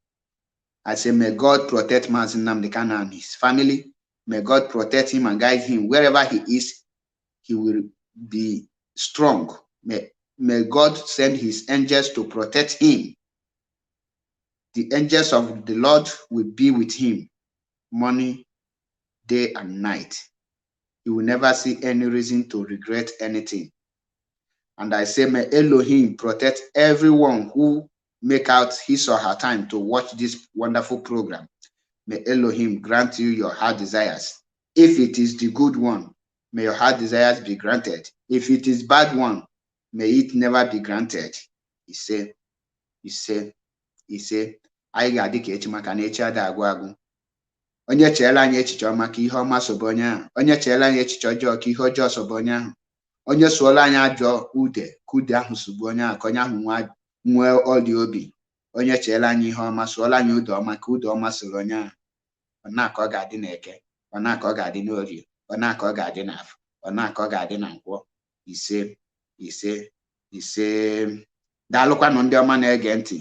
I say, may God protect MAZI NNAMDI KANU and his family. May God protect him and guide him wherever he is. He will be strong. May God send his angels to protect him. The angels of the Lord will be with him morning, day, and night. He will never see any reason to regret anything. And I say, may Elohim protect everyone who make out his or her time to watch this wonderful program. May Elohim grant you your heart desires. If it is the good one, may your heart desires be granted. If it is bad one, may it never be granted. He said, I ga dịka echi maka na echi ada agwụ agwụ. Onye cheela anyị echiche ọma ka ihe ọma sobe onye ahụ. Onye cheela anyị echiche ọjọọ ka ihe ọjọọ sobe onye ahụ. Onye sụọla anyị ajọ ude ka ude ahụ sogbu onye ahụ ka onye ahụ nwee ọdị obi. Onye cheela anyị ihe ọma sụọla anyị ude ọma ka ude ọma soro onye ahụ. Ọ na-aka ọ ga-adị n'Eke, ọ na-aka ọ ga-adị n'Orie, ọ na-aka ọ ga-adị n'Afọ, ọ na-aka ọ ga-adị na Nkwọ. Ise. Daalụkwanụ ndị ọma na-ege ntị.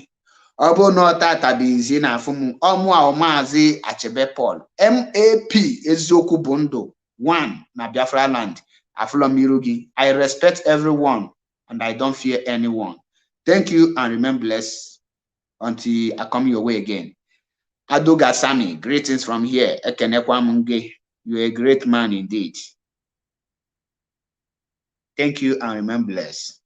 Ọ bụ na ọtata bụ izi na afụ m ọmụ Maazị Achebe Paul MAP eziokwu bụ ndụ 1 na Biafra land. Afụlọ m iru gị. I respect everyone and I don't fear anyone. Thank you and remain blessed until I come your way again. Aduga Sami, greetings from here. Ekenekwa Munge, you're a great man indeed. Thank you and remain blessed.